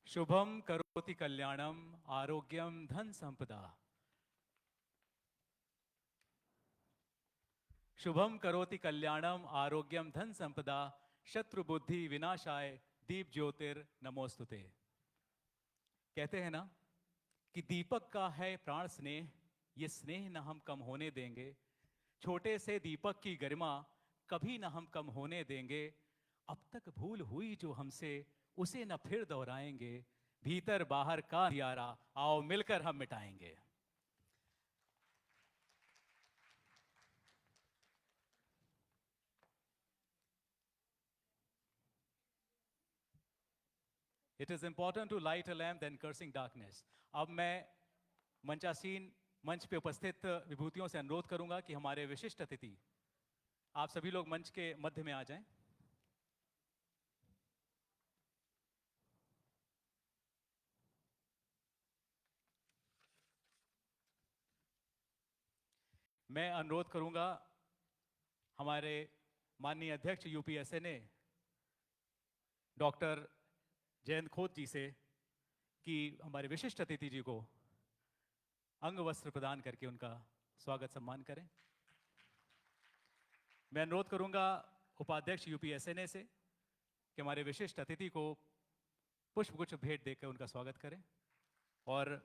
शुभम करोति कल्याणम आरोग्यम धन संपदा। शुभम करोति कल्याणम आरोग्यम धन संपदा। शत्रु बुद्धि विनाशाय दीप ज्योतिर नमोस्तुते। कहते हैं ना कि दीपक का है प्राण स्नेह, ये स्नेह न हम कम होने देंगे। छोटे से दीपक की गरिमा कभी न हम कम होने देंगे। अब तक भूल हुई जो हमसे उसे न फिर दोहराएंगे। भीतर बाहर का अंधियारा आओ मिलकर हम मिटाएंगे। It is important to light a lamp then cursing darkness. अब मैं मंचासीन मंच पे उपस्थित विभूतियों से अनुरोध करूंगा कि हमारे विशिष्ट अतिथि आप सभी लोग मंच के मध्य में आ जाएं। मैं अनुरोध करूंगा हमारे माननीय अध्यक्ष यूपीएसएनए डॉक्टर जयंत खोत जी से कि हमारे विशिष्ट अतिथि जी को अंग वस्त्र प्रदान करके उनका स्वागत सम्मान करें। मैं अनुरोध करूंगा उपाध्यक्ष यूपीएसएनए से कि हमारे विशिष्ट अतिथि को पुष्पगुच्छ भेंट देकर उनका स्वागत करें। और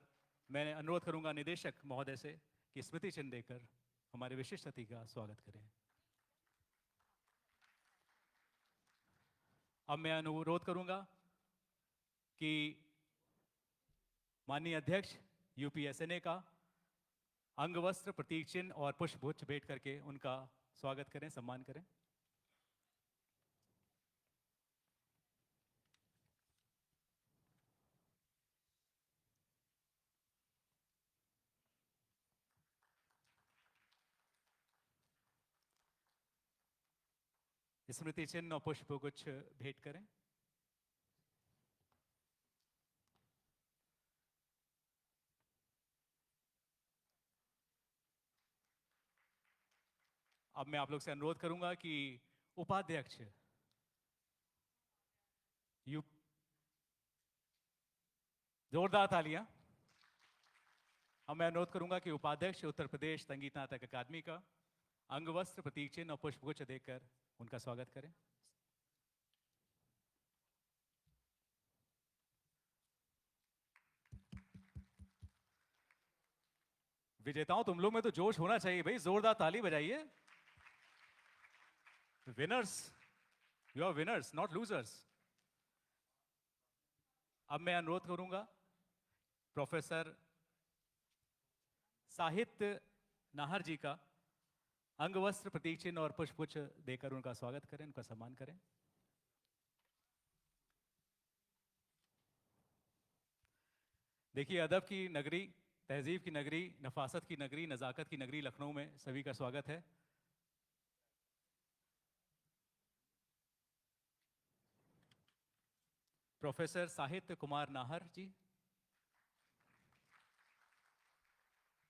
मैं अनुरोध करूंगा निदेशक महोदय से कि स्मृति चिन्ह देकर हमारे विशिष्ट अतिथि का स्वागत करें। अब मैं अनुरोध करूंगा कि माननीय अध्यक्ष यूपीएसएनए का अंगवस्त्र प्रतीक चिन्ह और पुष्पगुच्छ भेंट करके उनका स्वागत करें, सम्मान करें। स्मृति चिन्ह और पुष्पगुच्छ भेंट करें। अब मैं आप लोग से अनुरोध करूंगा कि उपाध्यक्ष जोरदार तालियां। अब मैं अनुरोध करूंगा कि उपाध्यक्ष उत्तर प्रदेश संगीत नाटक अकादमी का अंगवस्त्र प्रतीक चिन्ह और पुष्पगुच्छ देकर उनका स्वागत करें। विजेताओं, तुम लोग में तो जोश होना चाहिए भाई, जोरदार ताली बजाइए। Winners, you are winners not losers. अब मैं अनुरोध करूंगा प्रोफेसर साहित्य नाहर जी का अंगवस्त्र प्रतीक चिन्ह और पुष्पगुच्छ देकर उनका स्वागत करें, उनका सम्मान करें। देखिए, अदब की नगरी, तहजीब की नगरी, नफासत की नगरी, नज़ाकत की नगरी लखनऊ में सभी का स्वागत है। प्रोफेसर साहित्य कुमार नाहर जी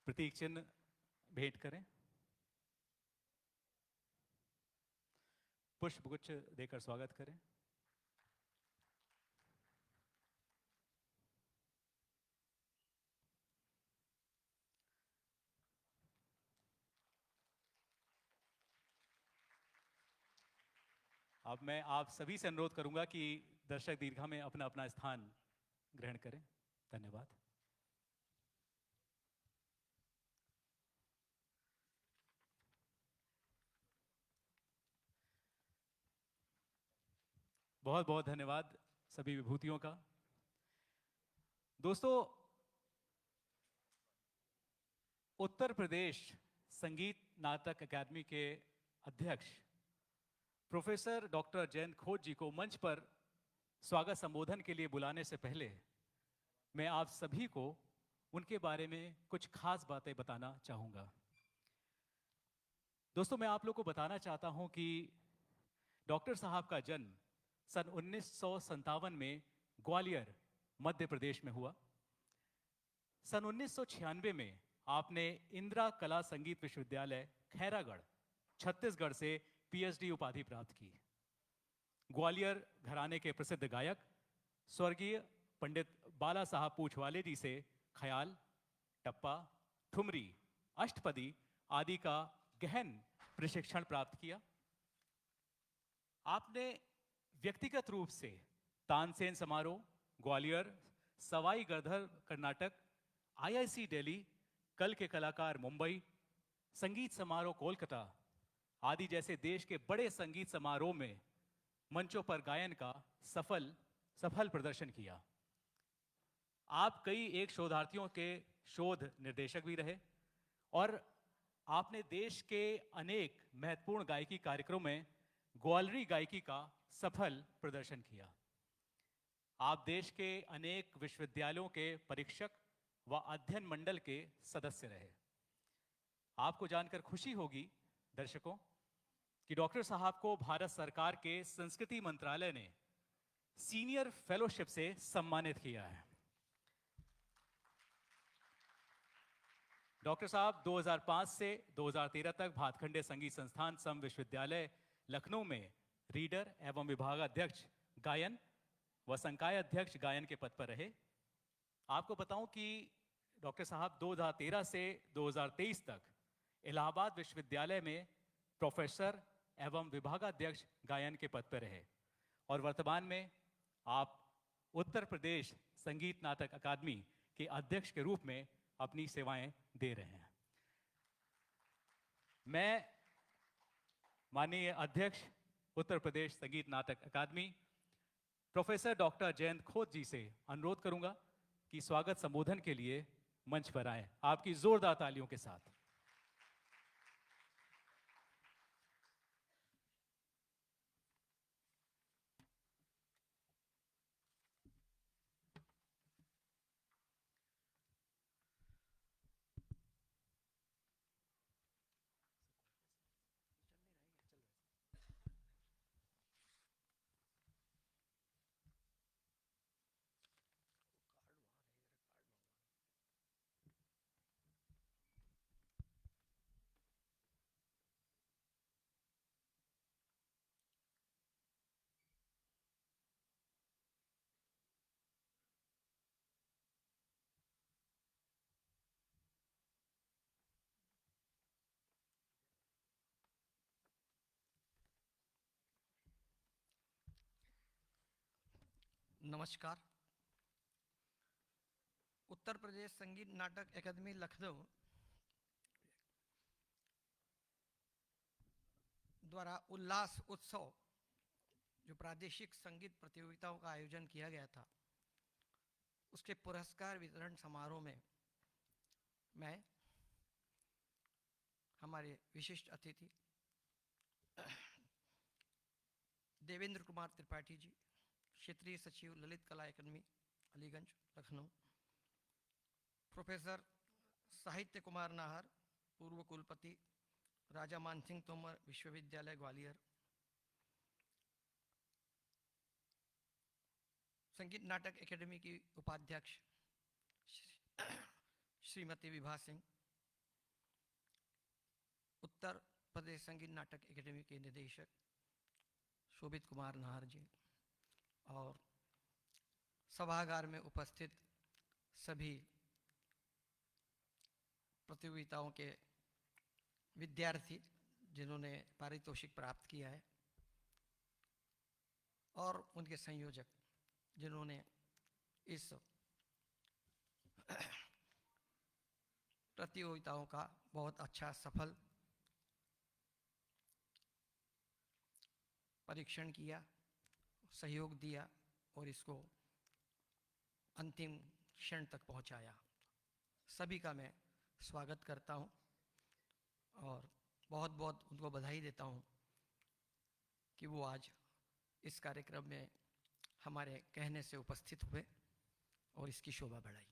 प्रतीक चिन्ह भेंट करें, पुष्पगुच्छ देकर स्वागत करें। अब मैं आप सभी से अनुरोध करूंगा कि दर्शक दीर्घा में अपना अपना स्थान ग्रहण करें। धन्यवाद। बहुत बहुत धन्यवाद सभी विभूतियों का। दोस्तों, उत्तर प्रदेश संगीत नाटक अकादमी के अध्यक्ष प्रोफेसर डॉक्टर जयंत खोत जी को मंच पर स्वागत संबोधन के लिए बुलाने से पहले मैं आप सभी को उनके बारे में कुछ खास बातें बताना चाहूंगा। दोस्तों, मैं आप लोग को बताना चाहता हूं कि डॉक्टर साहब का जन्म सन 1957 में ग्वालियर मध्य प्रदेश में हुआ। सन 1996 में आपने इंदिरा कला संगीत विश्वविद्यालय खैरागढ़ छत्तीसगढ़ से पीएचडी उपाधि प्राप्त की। ग्वालियर घराने के प्रसिद्ध गायक स्वर्गीय पंडित बाला साहब पूछवाले जी से ख्याल, टप्पा, ठुमरी, अष्टपदी आदि का गहन प्रशिक्षण प्राप्त किया। आपने व्यक्तिगत रूप से तानसेन समारोह, ग्वालियर, सवाई गढ़धर कर्नाटक, आईआईसी दिल्ली, कल के कलाकार मुंबई, संगीत समारोह कोलकाता आदि जैसे देश के बड़े संगीत समारोह में मंचों पर गायन का सफल प्रदर्शन किया। आप कई एक शोधार्थियों के शोध निर्देशक भी रहे और आपने देश के अनेक महत्वपूर्ण गायकी कार्यक्रमों में ग्वालरी गायकी का सफल प्रदर्शन किया। आप देश के अनेक विश्वविद्यालयों के परीक्षक व अध्ययन मंडल के सदस्य रहे। आपको जानकर खुशी होगी दर्शकों कि डॉक्टर साहब को भारत सरकार के संस्कृति मंत्रालय ने सीनियर फेलोशिप से सम्मानित किया है। डॉक्टर साहब 2005 से 2013 तक भातखंडे संगीत संस्थान सम विश्वविद्यालय लखनऊ में रीडर एवं विभागाध्यक्ष गायन व संकाय अध्यक्ष गायन के पद पर रहे। आपको बताऊं कि डॉक्टर साहब 2013 से 2023 तक इलाहाबाद विश्वविद्यालय में प्रोफेसर एवं विभागाध्यक्ष गायन के पद पर रहे और वर्तमान में आप उत्तर प्रदेश संगीत नाटक अकादमी के अध्यक्ष के रूप में अपनी सेवाएं दे रहे हैं। मैं माननीय अध्यक्ष उत्तर प्रदेश संगीत नाटक अकादमी प्रोफेसर डॉक्टर जयंत खोत जी से अनुरोध करूंगा कि स्वागत संबोधन के लिए मंच पर आए आपकी जोरदार तालियों के साथ। नमस्कार। उत्तर प्रदेश संगीत नाटक अकादमी लखनऊ द्वारा उल्लास उत्सव जो प्रादेशिक संगीत प्रतियोगिताओं का आयोजन किया गया था, उसके पुरस्कार वितरण समारोह में मैं, हमारे विशिष्ट अतिथि देवेंद्र कुमार त्रिपाठी जी, क्षेत्रीय सचिव ललित कला अकादमी अलीगंज लखनऊ, प्रोफेसर साहित्य कुमार नाहर, पूर्व कुलपति राजा मानसिंह तोमर विश्वविद्यालय ग्वालियर, संगीत नाटक एकेडमी की उपाध्यक्ष श्रीमती विभा सिंह, उत्तर प्रदेश संगीत नाटक एकेडमी के निदेशक शोभित कुमार नाहर जी और सभागार में उपस्थित सभी प्रतियोगिताओं के विद्यार्थी जिन्होंने पारितोषिक प्राप्त किया है और उनके संयोजक जिन्होंने इस प्रतियोगिताओं का बहुत अच्छा सफल परीक्षण किया, सहयोग दिया और इसको अंतिम क्षण तक पहुंचाया। सभी का मैं स्वागत करता हूं और बहुत बहुत उनको बधाई देता हूं कि वो आज इस कार्यक्रम में हमारे कहने से उपस्थित हुए और इसकी शोभा बढ़ाई।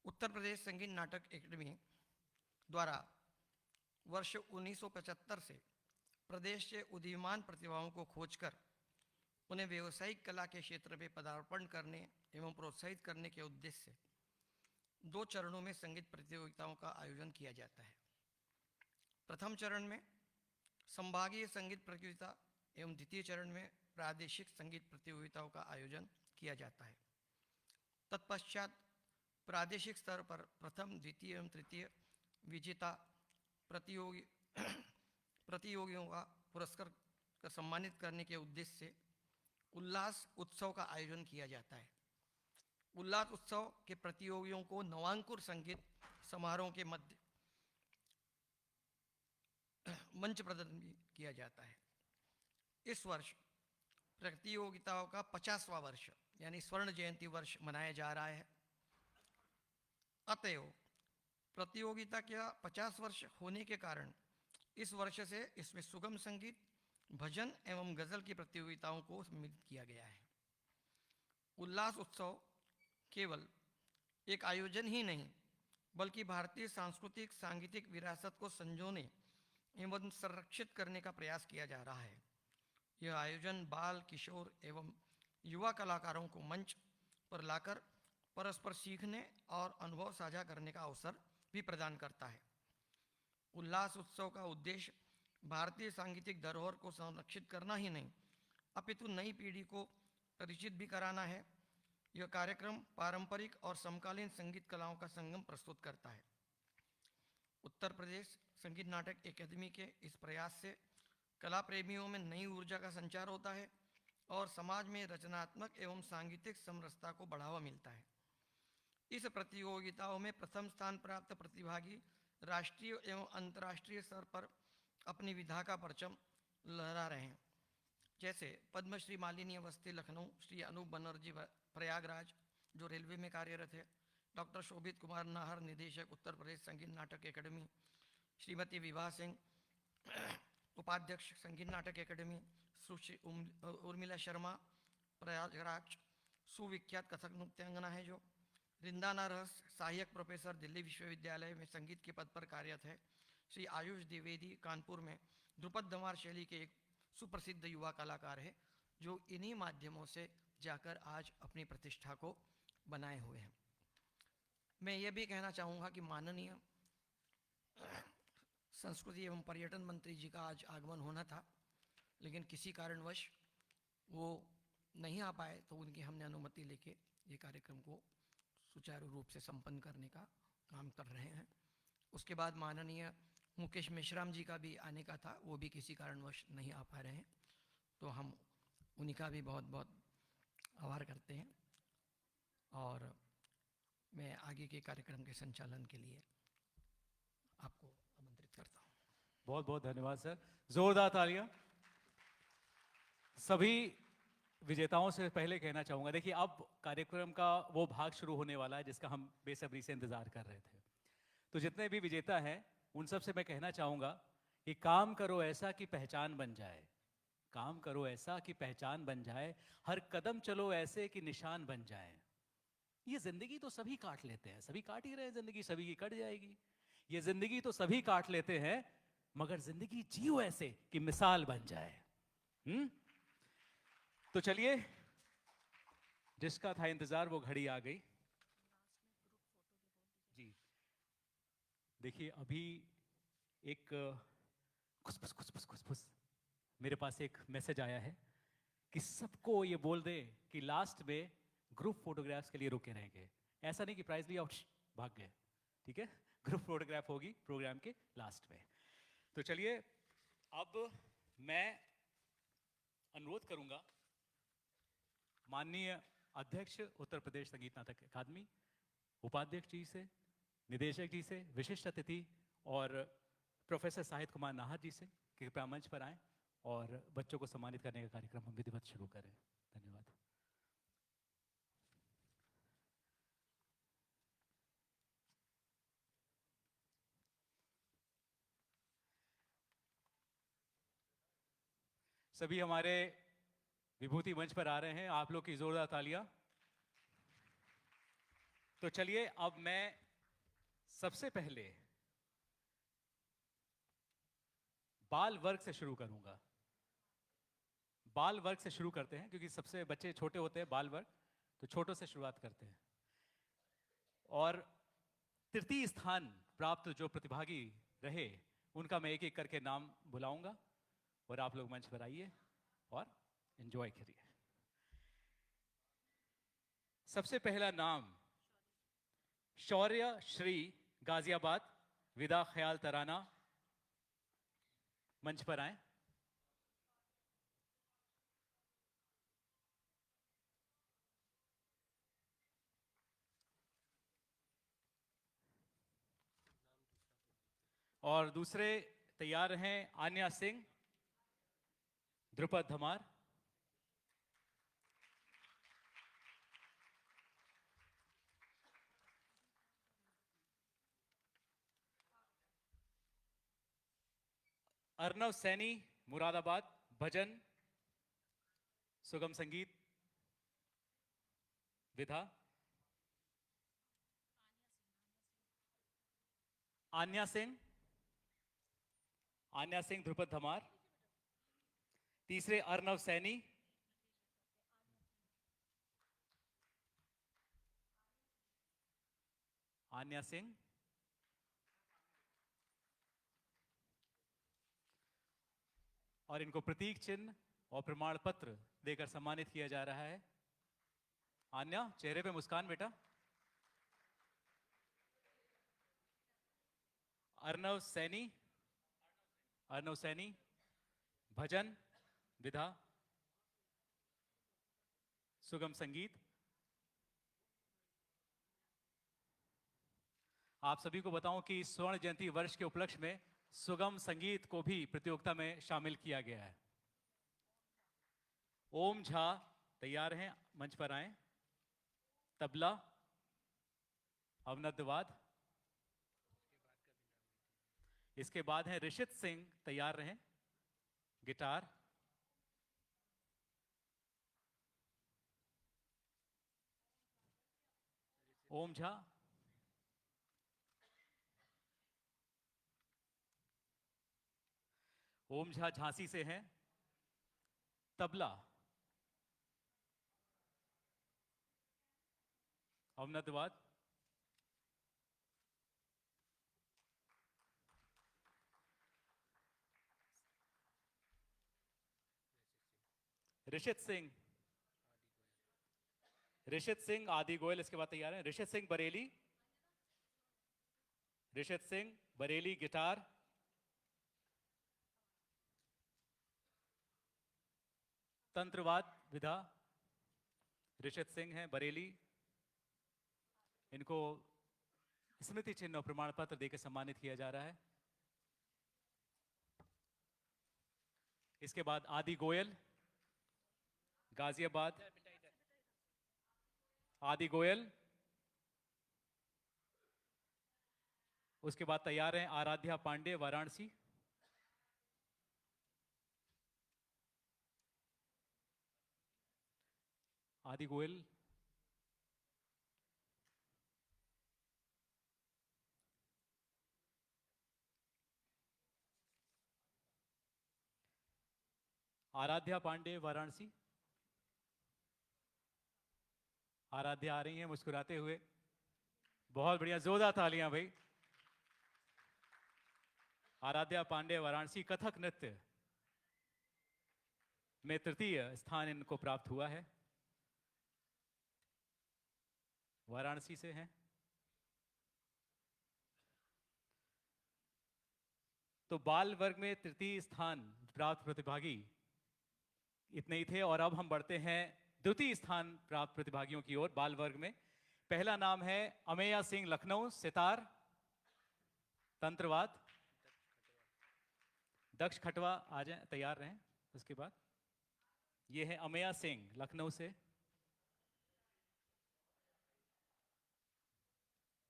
उत्तर प्रदेश संगीत नाटक एकेडमी द्वारा वर्ष 1975 से प्रदेश के उदीयमान प्रतिभाओं को खोजकर उन्हें व्यावसायिक कला के क्षेत्र में पदार्पण करने एवं प्रोत्साहित करने के उद्देश्य से 2 चरणों में संगीत प्रतियोगिताओं का आयोजन किया जाता है। प्रथम चरण में संभागीय संगीत प्रतियोगिता एवं द्वितीय चरण में प्रादेशिक संगीत प्रतियोगिताओं का आयोजन किया जाता है। तत्पश्चात प्रादेशिक स्तर पर प्रथम, द्वितीय एवं तृतीय विजेता प्रतियोगियों का पुरस्कार कर सम्मानित करने के उद्देश्य से उल्लास उत्सव का आयोजन किया जाता है। उल्लास उत्सव के प्रतियोगियों को नवांकुर संगीत समारोह के मध्य मंच प्रदर्शन भी किया जाता है। इस वर्ष प्रतियोगिताओं का 50वां वर्ष यानी स्वर्ण जयंती वर्ष मनाया जा रहा है। अतएव प्रतियोगिता का 50 वर्ष होने के कारण इस वर्ष से इसमें सुगम संगीत, भजन एवं गजल की प्रतियोगिताओं को सम्मिलित किया गया है। उल्लास उत्सव केवल एक आयोजन ही नहीं बल्कि भारतीय सांस्कृतिक सांगीतिक विरासत को संजोने एवं संरक्षित करने का प्रयास किया जा रहा है। यह आयोजन बाल, किशोर एवं युवा कलाकारों को मंच पर लाकर परस्पर सीखने और अनुभव साझा करने का अवसर भी प्रदान करता है। उल्लास उत्सव का उद्देश्य भारतीय सांगीतिक धरोहर को संरक्षित करना ही नहीं अपितु नई पीढ़ी को परिचित भी कराना है। यह कार्यक्रम पारंपरिक और समकालीन संगीत कलाओं का संगम प्रस्तुत करता है। उत्तर प्रदेश संगीत नाटक अकादमी के इस प्रयास से कला प्रेमियों में नई ऊर्जा का संचार होता है और समाज में रचनात्मक एवं सांगीतिक समरसता को बढ़ावा मिलता है। इस प्रतियोगिताओं में प्रथम स्थान प्राप्त प्रतिभागी राष्ट्रीय एवं अंतर्राष्ट्रीय स्तर पर अपनी विधा का परचम लहरा रहे हैं। जैसे पद्मश्री मालिनी अवस्थी लखनऊ, श्री अनूप बनर्जी प्रयागराज जो रेलवे में कार्यरत है, डॉक्टर शोभित कुमार नाहर निदेशक उत्तर प्रदेश संगीत नाटक अकादमी, श्रीमती विभा सिंह उपाध्यक्ष संगीत नाटक अकादमी, सुश्री उर्मिला शर्मा प्रयागराज सुविख्यात कथक नृत्यांगना है जो, रिंदाना रहस सहायक प्रोफेसर दिल्ली विश्वविद्यालय में संगीत के पद पर कार्यरत है, श्री आयुष द्विवेदी कानपुर में ध्रुपद धमार शैली के एक सुप्रसिद्ध युवा कलाकार है जो इन्हीं माध्यमों से जाकर आज अपनी प्रतिष्ठा को बनाए हुए हैं। मैं ये भी कहना चाहूँगा कि माननीय संस्कृति एवं पर्यटन मंत्री जी का आज आगमन होना था, लेकिन किसी कारणवश वो नहीं आ पाए, तो उनकी हमने अनुमति लेके ये कार्यक्रम को सुचारू रूप से संपन्न करने का काम कर रहे हैं। उसके बाद माननीय मुकेश मेश्राम जी का भी आने का था, वो भी किसी कारणवश नहीं आ पा रहे हैं, तो हम उन्हीं का भी बहुत बहुत आभार करते हैं और मैं आगे के कार्यक्रम के संचालन के लिए आपको आमंत्रित करता हूँ। बहुत बहुत धन्यवाद सर, जोरदार तालियां। सभी विजेताओं से पहले कहना चाहूँगा, देखिए अब कार्यक्रम का वो भाग शुरू होने वाला है जिसका हम बेसब्री से इंतजार कर रहे थे। तो जितने भी विजेता हैं उन सब से मैं कहना चाहूँगा कि काम करो ऐसा कि पहचान बन जाए, काम करो ऐसा कि पहचान बन जाए, हर कदम चलो ऐसे कि निशान बन जाए। ये जिंदगी तो सभी काट लेते हैं, सभी काट ही रहे हैं, जिंदगी सभी की कट जाएगी। ये जिंदगी तो सभी काट लेते हैं, मगर जिंदगी जियो ऐसे कि मिसाल बन जाए। तो चलिए, जिसका था इंतजार वो घड़ी आ गई। जी देखिए, अभी एक खुसफुस खुसफुस खुसफुस मेरे पास एक मैसेज आया है कि सबको ये बोल दे कि लास्ट में ग्रुप फोटोग्राफ्स के लिए रुके रहेंगे। ऐसा नहीं कि प्राइज लिया और भाग गए, ठीक है? ग्रुप फोटोग्राफ होगी प्रोग्राम के लास्ट में। तो चलिए, अब मैं अनुरोध करूंगा माननीय अध्यक्ष उत्तर प्रदेश संगीत नाटक अकादमी, उपाध्यक्ष जी से, निदेशक जी से, विशिष्ट अतिथि और प्रोफेसर साहित कुमार नाहर जी से कृपया मंच पर आएं और बच्चों को सम्मानित करने का कार्यक्रम हम विधिवत शुरू करें। धन्यवाद। सभी हमारे विभूति मंच पर आ रहे हैं, आप लोग की जोरदार तालियां। तो चलिए, अब मैं सबसे पहले बाल वर्ग से शुरू करूंगा। बाल वर्ग से शुरू करते हैं क्योंकि सबसे बच्चे छोटे होते हैं, बाल वर्ग, तो छोटों से शुरुआत करते हैं। और तृतीय स्थान प्राप्त जो प्रतिभागी रहे उनका मैं एक एक करके नाम बुलाऊंगा और आप लोग मंच पर आइए और एंजॉय करिए। सबसे पहला नाम शौर्य श्री गाजियाबाद, विदा ख्याल तराना, मंच पर आए। और दूसरे तैयार हैं आन्या सिंह, ध्रुपद धमार। अर्नव सैनी, मुरादाबाद, भजन, सुगम संगीत, विधा। आन्या सिंह, आन्या सिंह, ध्रुपद धमार। तीसरे अर्नव सैनी, आन्या सिंह। और इनको प्रतीक चिन्ह और प्रमाण पत्र देकर सम्मानित किया जा रहा है। आन्या, चेहरे पे मुस्कान बेटा। अर्नव सैनी, अर्नव सैनी, भजन, विधा, सुगम संगीत। आप सभी को बताऊं कि स्वर्ण जयंती वर्ष के उपलक्ष्य में सुगम संगीत को भी प्रतियोगिता में शामिल किया गया है। ओम झा तैयार हैं, मंच पर आए। तबला, अवनद्यवाद। इसके बाद है ऋषित सिंह, तैयार रहें, गिटार। ओम झा, ओम झा झांसी से हैं, तबला। अवनद्यवाद। ऋषित सिंह, ऋषित सिंह, आदि गोयल इसके बाद तैयार है। ऋषित सिंह बरेली, ऋषित सिंह बरेली, गिटार। तंत्रवाद विधा, ऋषित सिंह हैं बरेली। इनको स्मृति चिन्ह और प्रमाण पत्र देकर सम्मानित किया जा रहा है। इसके बाद आदि गोयल, गाजियाबाद, आदि गोयल। उसके बाद तैयार हैं आराध्या पांडे, वाराणसी। आदि गोयल, आराध्या पांडे, वाराणसी। आराध्या आ रही हैं मुस्कुराते हुए। बहुत बढ़िया, जोरदार तालियां भाई। आराध्या पांडे, वाराणसी। कथक नृत्य में तृतीय स्थान इनको प्राप्त हुआ है, वाराणसी से हैं। तो बाल वर्ग में तृतीय स्थान प्राप्त प्रतिभागी इतने ही थे। और अब हम बढ़ते हैं द्वितीय स्थान प्राप्त प्रतिभागियों की ओर बाल वर्ग में। पहला नाम है अमेया सिंह, लखनऊ, सितार, तंत्रवाद। दक्ष खटवा आ जाए, तैयार रहें। उसके बाद ये है अमेया सिंह, लखनऊ से।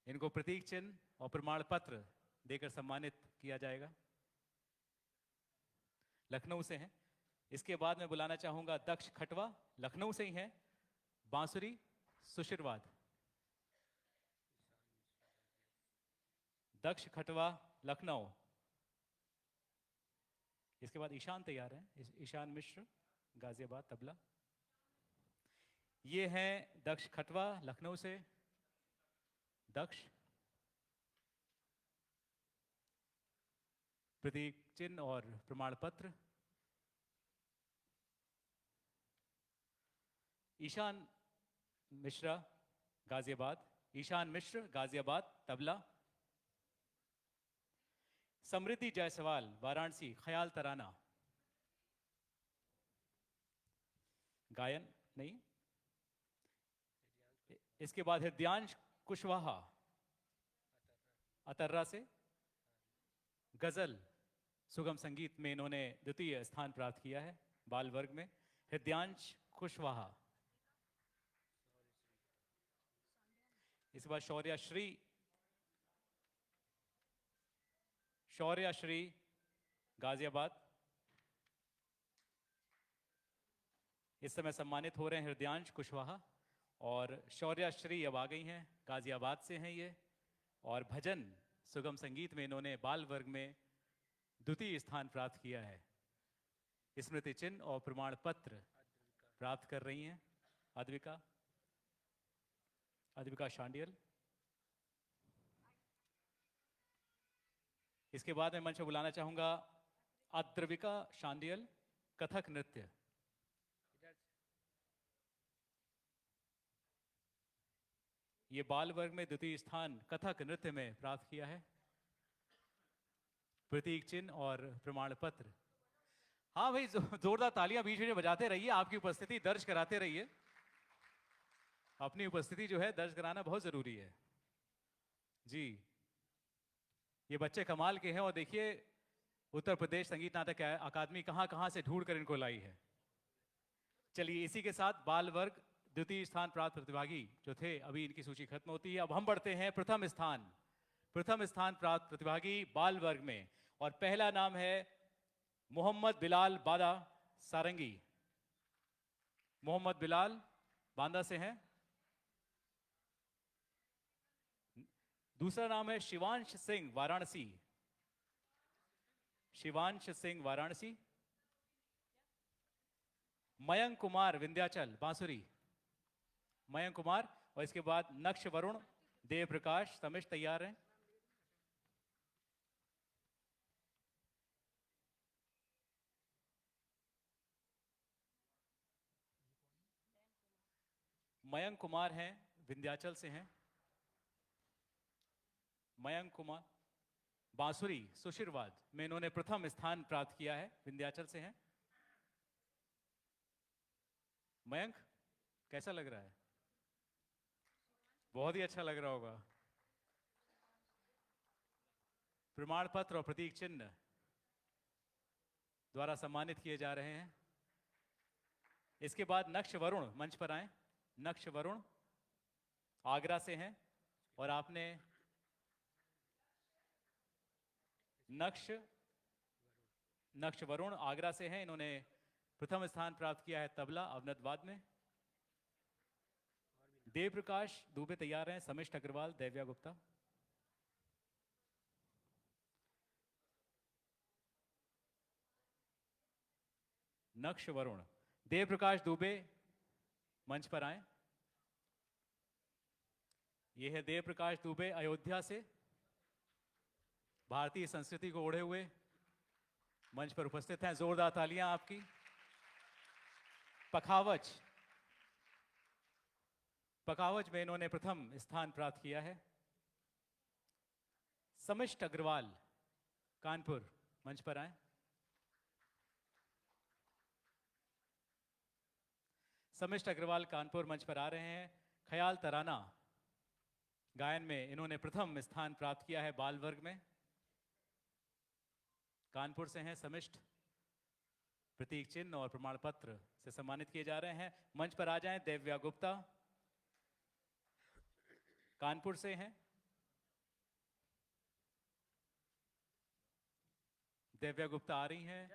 इनको प्रतीक चिन्ह और प्रमाण पत्र देकर सम्मानित किया जाएगा, लखनऊ से हैं। इसके बाद मैं बुलाना चाहूंगा दक्ष खटवा, लखनऊ से ही हैं, बांसुरी, सुशिरवाद। दक्ष खटवा, लखनऊ। इसके बाद ईशान तैयार हैं, ईशान मिश्र, गाजियाबाद, तबला। ये हैं दक्ष खटवा, लखनऊ से। दक्ष, प्रतीक चिन्ह और प्रमाण पत्र। ईशान मिश्रा गाजियाबाद, ईशान मिश्र गाजियाबाद तबला। समृद्धि जायसवाल वाराणसी ख्याल तराना, गायन नहीं। इसके बाद हृदयांश कुशवाहा अतर्रा से, गजल सुगम संगीत में इन्होंने द्वितीय स्थान प्राप्त किया है बाल वर्ग में। हृदयांश कुशवाहा। इसके बाद शौर्य श्री गाजियाबाद। इस समय सम्मानित हो रहे हैं हृदयांश कुशवाहा और शौर्य श्री अब आ गई हैं, गाजियाबाद से हैं ये। और भजन सुगम संगीत में इन्होंने बाल वर्ग में द्वितीय स्थान प्राप्त किया है। स्मृति चिन्ह और प्रमाण पत्र प्राप्त कर रही हैं अद्विका शांडियल। इसके बाद मैं मंच पर बुलाना चाहूंगा अद्रविका शांडियल, कथक नृत्य। ये बाल वर्ग में द्वितीय स्थान कथक नृत्य में प्राप्त किया है। प्रतीक चिन्ह और प्रमाण पत्र। हाँ भाई, जोरदार तालियां बीच में बजाते रहिए, आपकी उपस्थिति दर्ज कराते रहिए। अपनी उपस्थिति जो है दर्ज कराना बहुत जरूरी है जी। ये बच्चे कमाल के हैं और देखिए उत्तर प्रदेश संगीत नाटक अकादमी कहां कहां से ढूंढ कर इनको लाई है। चलिए, इसी के साथ बाल वर्ग द्वितीय स्थान प्राप्त प्रतिभागी जो थे, अभी इनकी सूची खत्म होती है। अब हम बढ़ते हैं प्रथम स्थान प्राप्त प्रतिभागी बाल वर्ग में, और पहला नाम है मोहम्मद बिलाल बादा सारंगी। मोहम्मद बिलाल बांदा से हैं। दूसरा नाम है शिवांश सिंह वाराणसी। मयंक कुमार विंध्याचल बांसुरी, मयंक कुमार। और इसके बाद नक्श वरुण देव प्रकाश समिश तैयार हैं। मयंक कुमार हैं, विंध्याचल से हैं। मयंक कुमार बांसुरी सुशिरवाद में इन्होंने प्रथम स्थान प्राप्त किया है, विंध्याचल से हैं। मयंक, कैसा लग रहा है? बहुत ही अच्छा लग रहा होगा। प्रमाण पत्र और प्रतीक चिन्ह द्वारा सम्मानित किए जा रहे हैं। इसके बाद नक्श वरुण मंच पर आए। नक्श वरुण आगरा से हैं और आपने नक्श वरुण आगरा से हैं, इन्होंने प्रथम स्थान प्राप्त किया है तबला अवनतवाद में। देव प्रकाश दुबे तैयार हैं, समिष्ट अग्रवाल दैव्या गुप्ता। नक्श वरुण, देव प्रकाश दुबे मंच पर आए। यह है देव प्रकाश दुबे अयोध्या से, भारतीय संस्कृति को ओढ़े हुए मंच पर उपस्थित हैं। जोरदार तालियां आपकी। पखावज में इन्होंने प्रथम स्थान प्राप्त किया है। समिष्ट अग्रवाल कानपुर मंच पर आए। समिष्ट अग्रवाल कानपुर मंच पर आ रहे हैं। ख्याल तराना गायन में इन्होंने प्रथम स्थान प्राप्त किया है बाल वर्ग में। कानपुर से हैं समिष्ट। प्रतीक चिन्ह और प्रमाण पत्र से सम्मानित किए जा रहे हैं। मंच पर आ जाएं दैव्या गुप्ता, कानपुर से हैं। दैव्या गुप्ता आ रही हैं।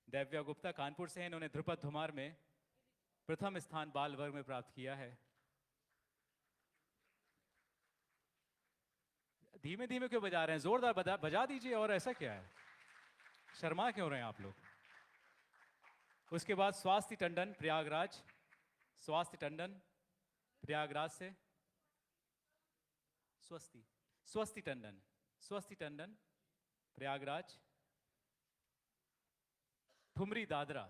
दैव्या गुप्ता कानपुर से हैं, इन्होंने ध्रुपद धुमार में प्रथम स्थान बाल वर्ग में प्राप्त किया है। धीमे धीमे क्यों बजा रहे हैं? जोरदार बजा दीजिए। और ऐसा क्या है, शर्मा क्यों रहे हैं आप लोग? उसके बाद स्वास्थ्य टंडन प्रयागराज से। स्वस्ति टंडन स्वस्ति टंडन प्रयागराज, ठुमरी दादरा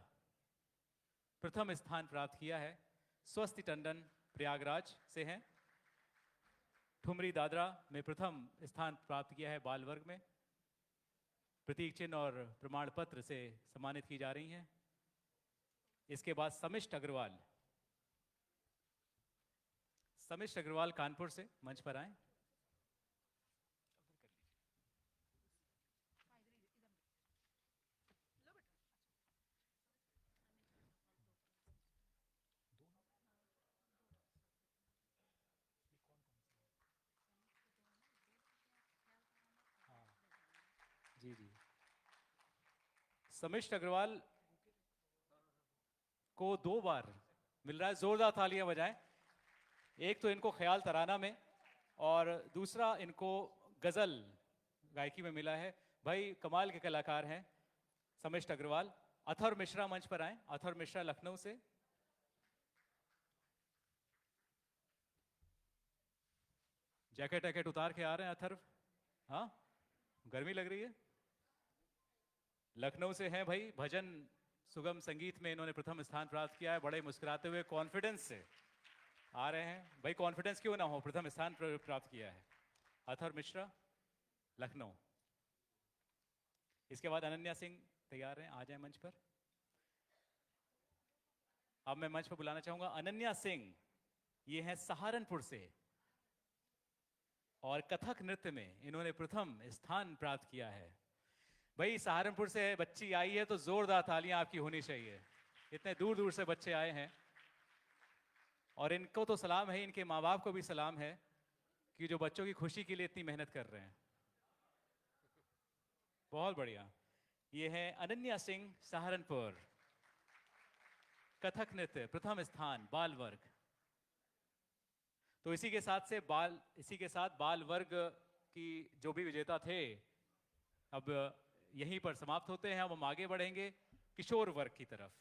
प्रथम स्थान प्राप्त किया है। स्वस्ति टंडन प्रयागराज से हैं। ठुमरी दादरा में प्रथम स्थान प्राप्त किया है बाल वर्ग में। प्रतीक चिन्ह और प्रमाण पत्र से सम्मानित की जा रही हैं। इसके बाद समिष्ट अग्रवाल, समिष्ट अग्रवाल कानपुर से मंच पर आए। जी जी, समिष्ट अग्रवाल को 2 बार मिल रहा है, जोरदार तालियां बजाएं। एक तो इनको ख्याल तराना में और दूसरा इनको गजल गायकी में मिला है। भाई कमाल के कलाकार हैं समिष्ट अग्रवाल। अथर्व मिश्रा मंच पर आए। अथर्व मिश्रा लखनऊ से। जैकेट वैकेट उतार के आ रहे हैं अथर्व। हाँ, गर्मी लग रही है। लखनऊ से हैं भाई। भजन सुगम संगीत में इन्होंने प्रथम स्थान प्राप्त किया है। बड़े मुस्कुराते हुए कॉन्फिडेंस से आ रहे हैं। भाई कॉन्फिडेंस क्यों ना हो, प्रथम स्थान प्राप्त किया है अथर्व मिश्रा लखनऊ। इसके बाद अनन्या सिंह तैयार हैं, आ जाए मंच पर। अब मैं मंच पर बुलाना चाहूंगा अनन्या सिंह। ये हैं सहारनपुर से और कथक नृत्य में इन्होंने प्रथम स्थान प्राप्त किया है। भाई सहारनपुर से बच्ची आई है तो जोरदार तालियां आपकी होनी चाहिए। इतने दूर दूर से बच्चे आए हैं और इनको तो सलाम है, इनके माँ बाप को भी सलाम है कि जो बच्चों की खुशी के लिए इतनी मेहनत कर रहे हैं। बहुत बढ़िया। ये है अनन्या सिंह सहारनपुर। कथक नृत्य प्रथम स्थान बाल वर्ग। तो इसी के साथ बाल वर्ग की जो भी विजेता थे अब यहीं पर समाप्त होते हैं। अब हम आगे बढ़ेंगे किशोर वर्ग की तरफ।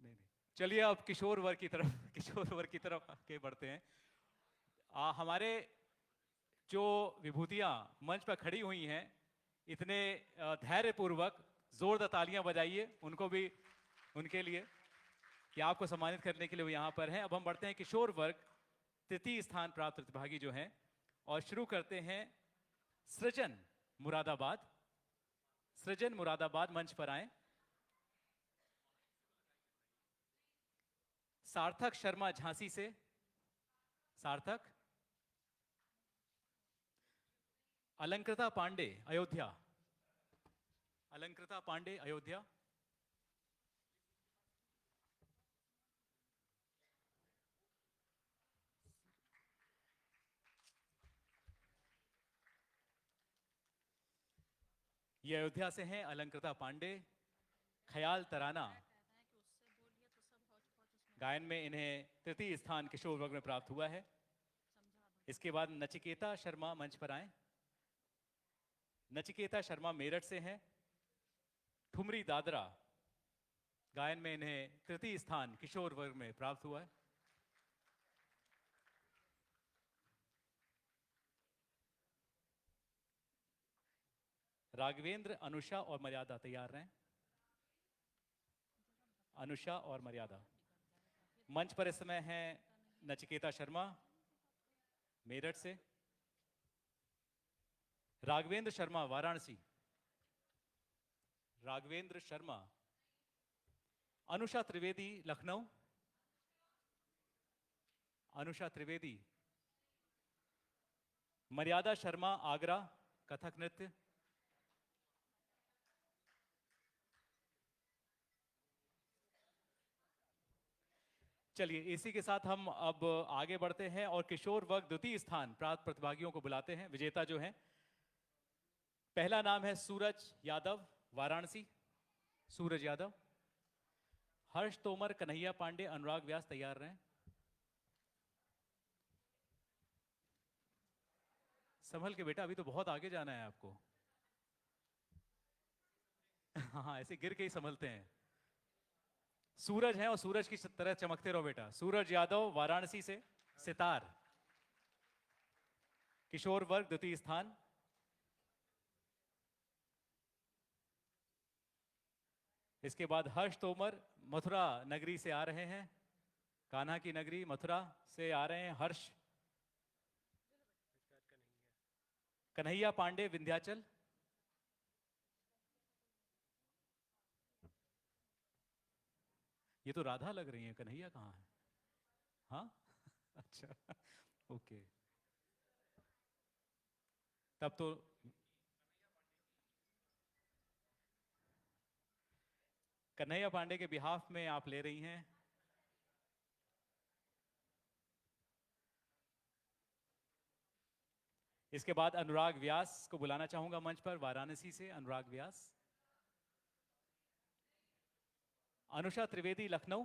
नहीं नहीं, चलिए अब किशोर वर्ग की तरफ आगे बढ़ते हैं। हमारे जो विभूतियां मंच पर खड़ी हुई हैं, इतने धैर्यपूर्वक जोरदार तालियां बजाइए उनको भी, उनके लिए कि आपको सम्मानित करने के लिए वो यहाँ पर हैं। अब हम बढ़ते हैं किशोर वर्ग तृतीय स्थान प्राप्त प्रतिभागी जो हैं, और शुरू करते हैं सृजन मुरादाबाद। सृजन मुरादाबाद मंच पर आए। सार्थक शर्मा झांसी से। सार्थक। अलंकृता पांडे अयोध्या। अलंकृता पांडे अयोध्या। ये अयोध्या से हैं अलंकृता पांडे। ख्याल तराना गायन में इन्हें तृतीय स्थान किशोर वर्ग में प्राप्त हुआ है। इसके बाद नचिकेता शर्मा मंच पर आए। नचिकेता शर्मा मेरठ से हैं। ठुमरी दादरा गायन में इन्हें तृतीय स्थान किशोर वर्ग में प्राप्त हुआ है। राघवेंद्र, अनुषा और मर्यादा तैयार रहें। अनुषा और मर्यादा। मंच पर इस समय हैं नचिकेता शर्मा मेरठ से। राघवेंद्र शर्मा वाराणसी। राघवेंद्र शर्मा। अनुषा त्रिवेदी लखनऊ। अनुषा त्रिवेदी। मर्यादा शर्मा आगरा कथक नृत्य। चलिए इसी के साथ हम अब आगे बढ़ते हैं और किशोर वर्ग द्वितीय स्थान प्राप्त प्रतिभागियों को बुलाते हैं, विजेता जो हैं। पहला नाम है सूरज यादव वाराणसी। सूरज यादव। हर्ष तोमर, कन्हैया पांडे, अनुराग व्यास तैयार रहें। संभल के बेटा, अभी तो बहुत आगे जाना है आपको। हाँ ऐसे गिर के ही संभलते हैं। सूरज है और सूरज की तरह चमकते रहो बेटा। सूरज यादव वाराणसी से, सितार। किशोर वर्ग द्वितीय स्थान। इसके बाद हर्ष तोमर मथुरा नगरी से आ रहे हैं, कान्हा की नगरी मथुरा से आ रहे हैं हर्ष। कन्हैया पांडे विंध्याचल। ये तो राधा लग रही है, कन्हैया कहाँ है? हाँ अच्छा ओके, तब तो कन्हैया पांडे के बिहाफ में आप ले रही हैं। इसके बाद अनुराग व्यास को बुलाना चाहूंगा मंच पर, वाराणसी से अनुराग व्यास। अनुषा त्रिवेदी लखनऊ।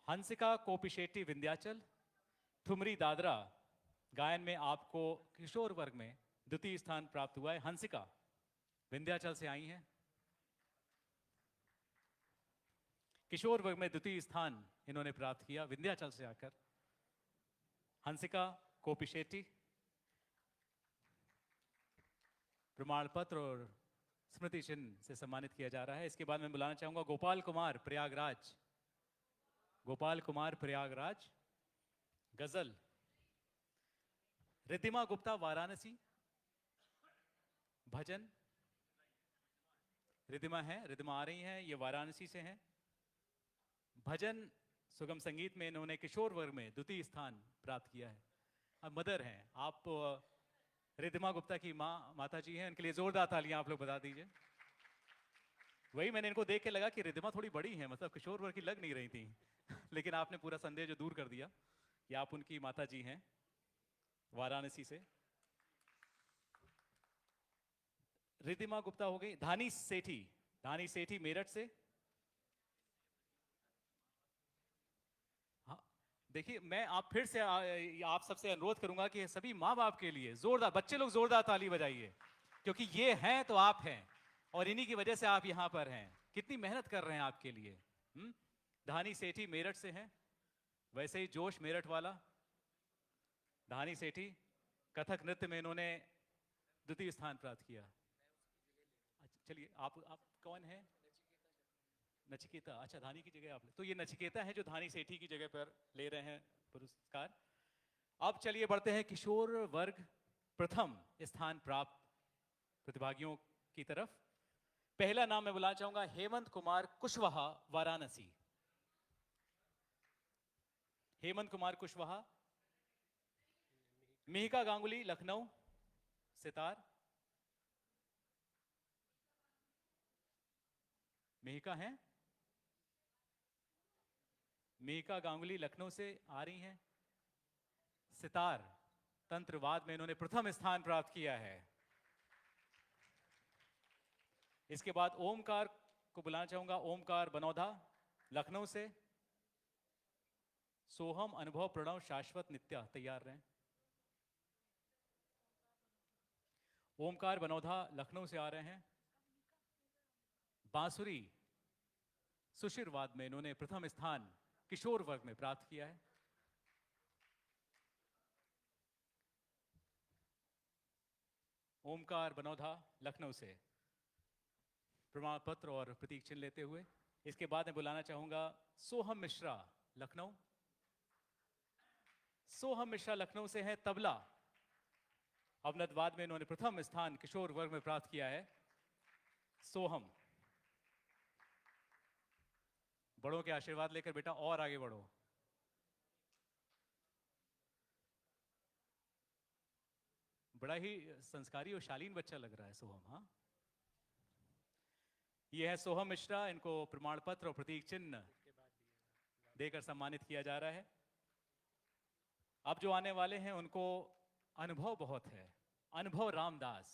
हंसिका कोपिशेट्टी विंध्याचल। ठुमरी दादरा, गायन में आपको किशोर वर्ग में द्वितीय स्थान प्राप्त हुआ है। हंसिका विंध्याचल से आई हैं। किशोर वर्ग में द्वितीय स्थान इन्होंने प्राप्त किया विंध्याचल से आकर। हंसिका कोपिशेट्टी, प्रमाण पत्र और स्मृति चिन्ह से सम्मानित किया जा रहा है। इसके बाद मैं बुलाना चाहूंगा गोपाल कुमार प्रयागराज। गोपाल कुमार प्रयागराज, गजल। रिद्धिमा गुप्ता वाराणसी, भजन। रिद्धिमा है, रिद्धिमा आ रही हैं, ये वाराणसी से हैं। भजन सुगम संगीत में इन्होंने किशोर वर्ग में द्वितीय स्थान प्राप्त किया है। अब मदर हैं आप, रिद्धिमा गुप्ता की माता जी हैं, उनके लिए जोरदार तालियां आप लोग बता दीजिए। वही मैंने इनको देख के लगा कि रिद्धिमा थोड़ी बड़ी हैं, मतलब किशोर वर्ग की लग नहीं रही थी लेकिन आपने पूरा संदेह जो दूर कर दिया कि आप उनकी माता जी हैं, वाराणसी से। रिद्धिमा गुप्ता हो गई। धानी सेठी, धानी सेठी मेरठ से। हाँ, देखिए मैं आप फिर से आप सबसे अनुरोध करूंगा कि सभी माँ बाप के लिए जोरदार, बच्चे लोग जोरदार ताली बजाइए, क्योंकि ये हैं तो आप हैं और इन्हीं की वजह से आप यहां पर हैं। कितनी मेहनत कर रहे हैं आपके लिए। धानी सेठी मेरठ से हैं। वैसे ही जोश मेरठ वाला। धानी सेठी कथक नृत्य में इन्होंने द्वितीय स्थान प्राप्त किया। अच्छा चलिए, आप कौन है? नचिकेता, अच्छा धानी की जगह आप, तो ये नचिकेता है जो धानी सेठी की जगह पर ले रहे हैं पुरस्कार। अब चलिए बढ़ते हैं किशोर वर्ग प्रथम स्थान प्राप्त प्रतिभागियों की तरफ। पहला नाम मैं बुलाना चाहूंगा हेमंत कुमार कुशवाहा वाराणसी। हेमंत कुमार कुशवाहा। मिहिका गांगुली लखनऊ, सितार। मिहिका हैं, मिहिका गांगुली लखनऊ से आ रही हैं, सितार। तंत्रवाद में इन्होंने प्रथम स्थान प्राप्त किया है। इसके बाद ओमकार को बुलाना चाहूंगा, ओमकार बनौधा लखनऊ से। सोहम अनुभव प्रणव शाश्वत नित्या, तैयार रहें। ओमकार बनौधा लखनऊ से आ रहे हैं। बांसुरी सुशिरवाद में इन्होंने प्रथम स्थान किशोर वर्ग में प्राप्त किया है। ओमकार बनौधा लखनऊ से प्रमाण पत्र और प्रतीक चिन्ह लेते हुए। इसके बाद मैं बुलाना चाहूंगा सोहम मिश्रा लखनऊ। सोहम मिश्रा लखनऊ से हैं, तबला। अवनतवाद में इन्होंने प्रथम स्थान किशोर वर्ग में प्राप्त किया है। सोहम, बड़ों के आशीर्वाद लेकर बेटा और आगे बढ़ो। बड़ा ही संस्कारी और शालीन बच्चा लग रहा है सोहम। हाँ, यह है सोहम मिश्रा, इनको प्रमाण पत्र और प्रतीक चिन्ह देकर सम्मानित किया जा रहा है। अब जो आने वाले हैं उनको अनुभव बहुत है। अनुभव रामदास,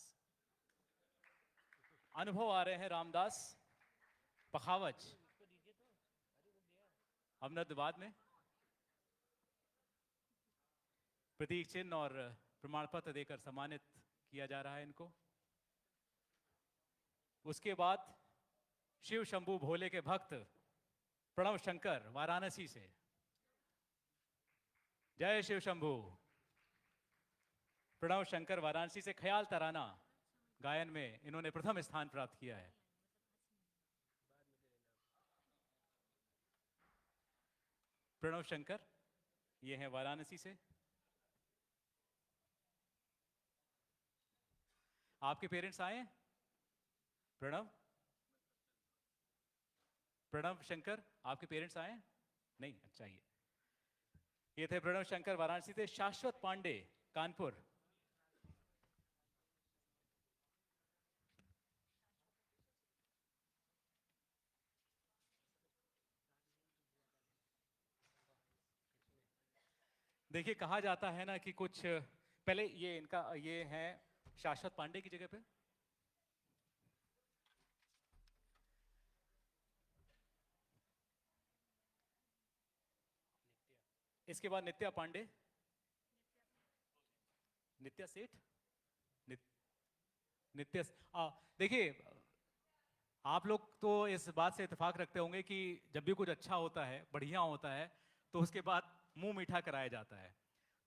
अनुभव आ रहे हैं रामदास पखावज अहमदाबाद में। प्रतीक चिन्ह और प्रमाण पत्र देकर सम्मानित किया जा रहा है इनको। उसके बाद शिव शंभू भोले के भक्त प्रणव शंकर वाराणसी से। जय शिव शंभू। प्रणव शंकर वाराणसी से ख्याल तराना गायन में इन्होंने प्रथम स्थान प्राप्त किया है। प्रणव शंकर ये हैं वाराणसी से। आपके पेरेंट्स आए? प्रणव प्रणव शंकर आपके पेरेंट्स आए? नहीं, अच्छा। ये थे प्रणव शंकर वाराणसी से। शाश्वत पांडे कानपुर। देखिए, कहा जाता है ना कि कुछ पहले ये इनका ये है शाश्वत पांडे की जगह पे। इसके बाद नित्या पांडे, नित्या सेठ, नित्या। देखिए, आप लोग तो इस बात से इत्तेफाक रखते होंगे कि जब भी कुछ अच्छा होता है, बढ़िया होता है, तो उसके बाद मुंह मीठा कराया जाता है।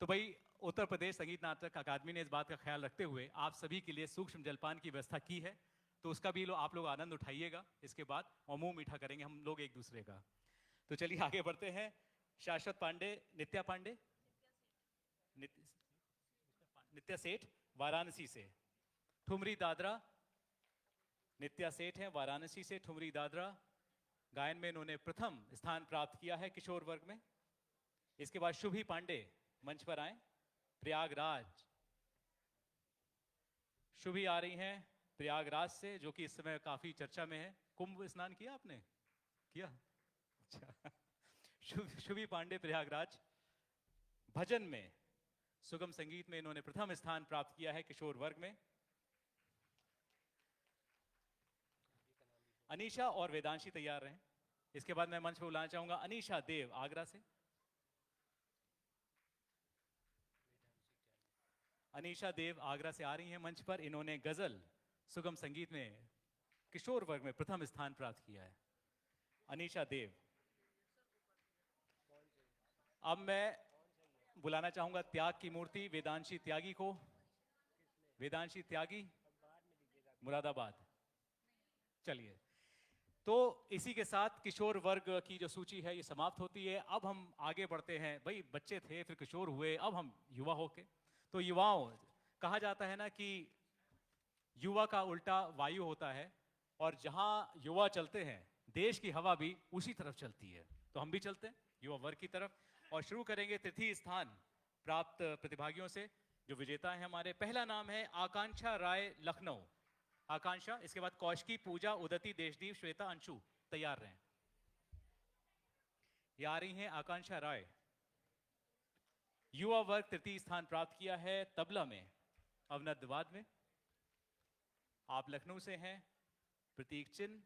तो भाई, उत्तर प्रदेश संगीत नाटक अकादमी ने इस बात का ख्याल रखते हुए आप सभी के लिए सूक्ष्म जलपान की व्यवस्था की है। तो उसका भी आप लोग आनंद उठाइएगा इसके बाद, और मुंह मीठा करेंगे हम लोग एक दूसरे का। तो चलिए आगे बढ़ते हैं। शाश्वत पांडे, नित्या पांडे, नित्या सेठ वाराणसी से। ठुमरी दादरा, नित्या सेठ हैं वाराणसी से। ठुमरी दादरा गायन में इन्होंने प्रथम स्थान प्राप्त किया है किशोर वर्ग में। इसके बाद शुभी पांडे मंच पर आए, प्रयागराज। शुभी आ रही हैं प्रयागराज से, जो कि इस समय काफी चर्चा में है। कुंभ स्नान किया आपने? किया? अच्छा। शुभी पांडे प्रयागराज। भजन में, सुगम संगीत में इन्होंने प्रथम स्थान प्राप्त किया है किशोर वर्ग में। अनीशा और वेदांशी तैयार रहे। इसके बाद मैं मंच पर बुलाना चाहूंगा अनीशा देव आगरा से। अनीशा देव आगरा से आ रही हैं मंच पर। इन्होंने गजल सुगम संगीत में किशोर वर्ग में प्रथम स्थान प्राप्त किया है। अनीशा देव। अब मैं बुलाना चाहूंगा त्याग की मूर्ति वेदांशी त्यागी को। वेदांशी त्यागी, मुरादाबाद। चलिए, तो इसी के साथ किशोर वर्ग की जो सूची है ये समाप्त होती है। अब हम आगे बढ़ते हैं। भाई, बच्चे थे, फिर किशोर हुए, अब हम युवा होके। तो युवाओं, कहा जाता है ना कि युवा का उल्टा वायु होता है, और जहां युवा चलते हैं देश की हवा भी उसी तरफ चलती है। तो हम भी चलते हैं युवा वर्ग की तरफ, और शुरू करेंगे तृतीय स्थान प्राप्त प्रतिभागियों से जो विजेता है हमारे। पहला नाम है आकांक्षा राय, लखनऊ। आकांक्षा, इसके बाद कौशिकी, पूजा, उदती, देशदीप, श्वेता, अंशु। तैयार रहें। ये आ रही हैं आकांक्षा राय। युवा वर्ग तृतीय स्थान प्राप्त किया है तबला में, अवनद वाद में। आप लखनऊ से हैं। प्रतीक चिन्ह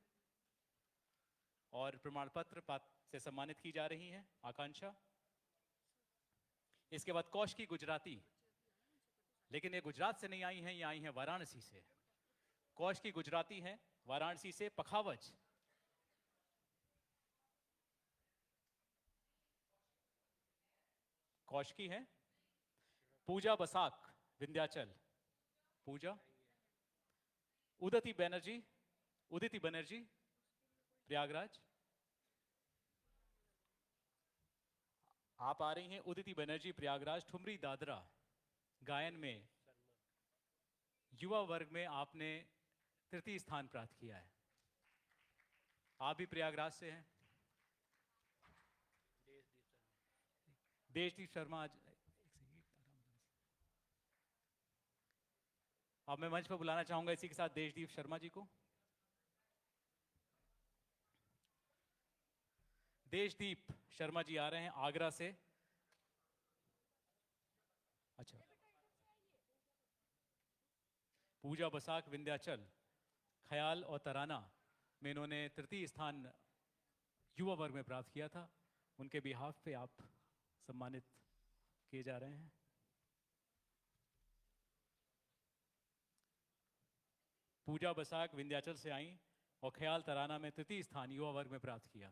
और प्रमाण पत्र से सम्मानित की जा रही हैं आकांक्षा। इसके बाद कौशिकी गुजराती, लेकिन ये गुजरात से नहीं आई हैं, ये आई हैं वाराणसी से। कौशिकी गुजराती हैं वाराणसी से। पखावज, कौशिकी है। पूजा बसाक, विंध्याचल। पूजा। उदती बनर्जी, उदिति बनर्जी, प्रयागराज। आप आ रही हैं उदिति बनर्जी प्रयागराज। ठुमरी दादरा गायन में युवा वर्ग में आपने तृतीय स्थान प्राप्त किया है। आप भी प्रयागराज से हैं। देशदीप शर्मा आज। अब मैं मंच पर बुलाना चाहूंगा इसी के साथ देशदीप शर्मा जी को। देशदीप शर्मा जी आ रहे हैं आगरा से। अच्छा। पूजा बसाक, विंध्याचल, ख्याल और तराना में इन्होंने तृतीय स्थान युवा वर्ग में प्राप्त किया था। उनके बिहाफ पे आप सम्मानित किए जा रहे हैं। पूजा बसाक विंध्याचल से आई और ख्याल तराना में तृतीय स्थान युवा वर्ग में प्राप्त किया।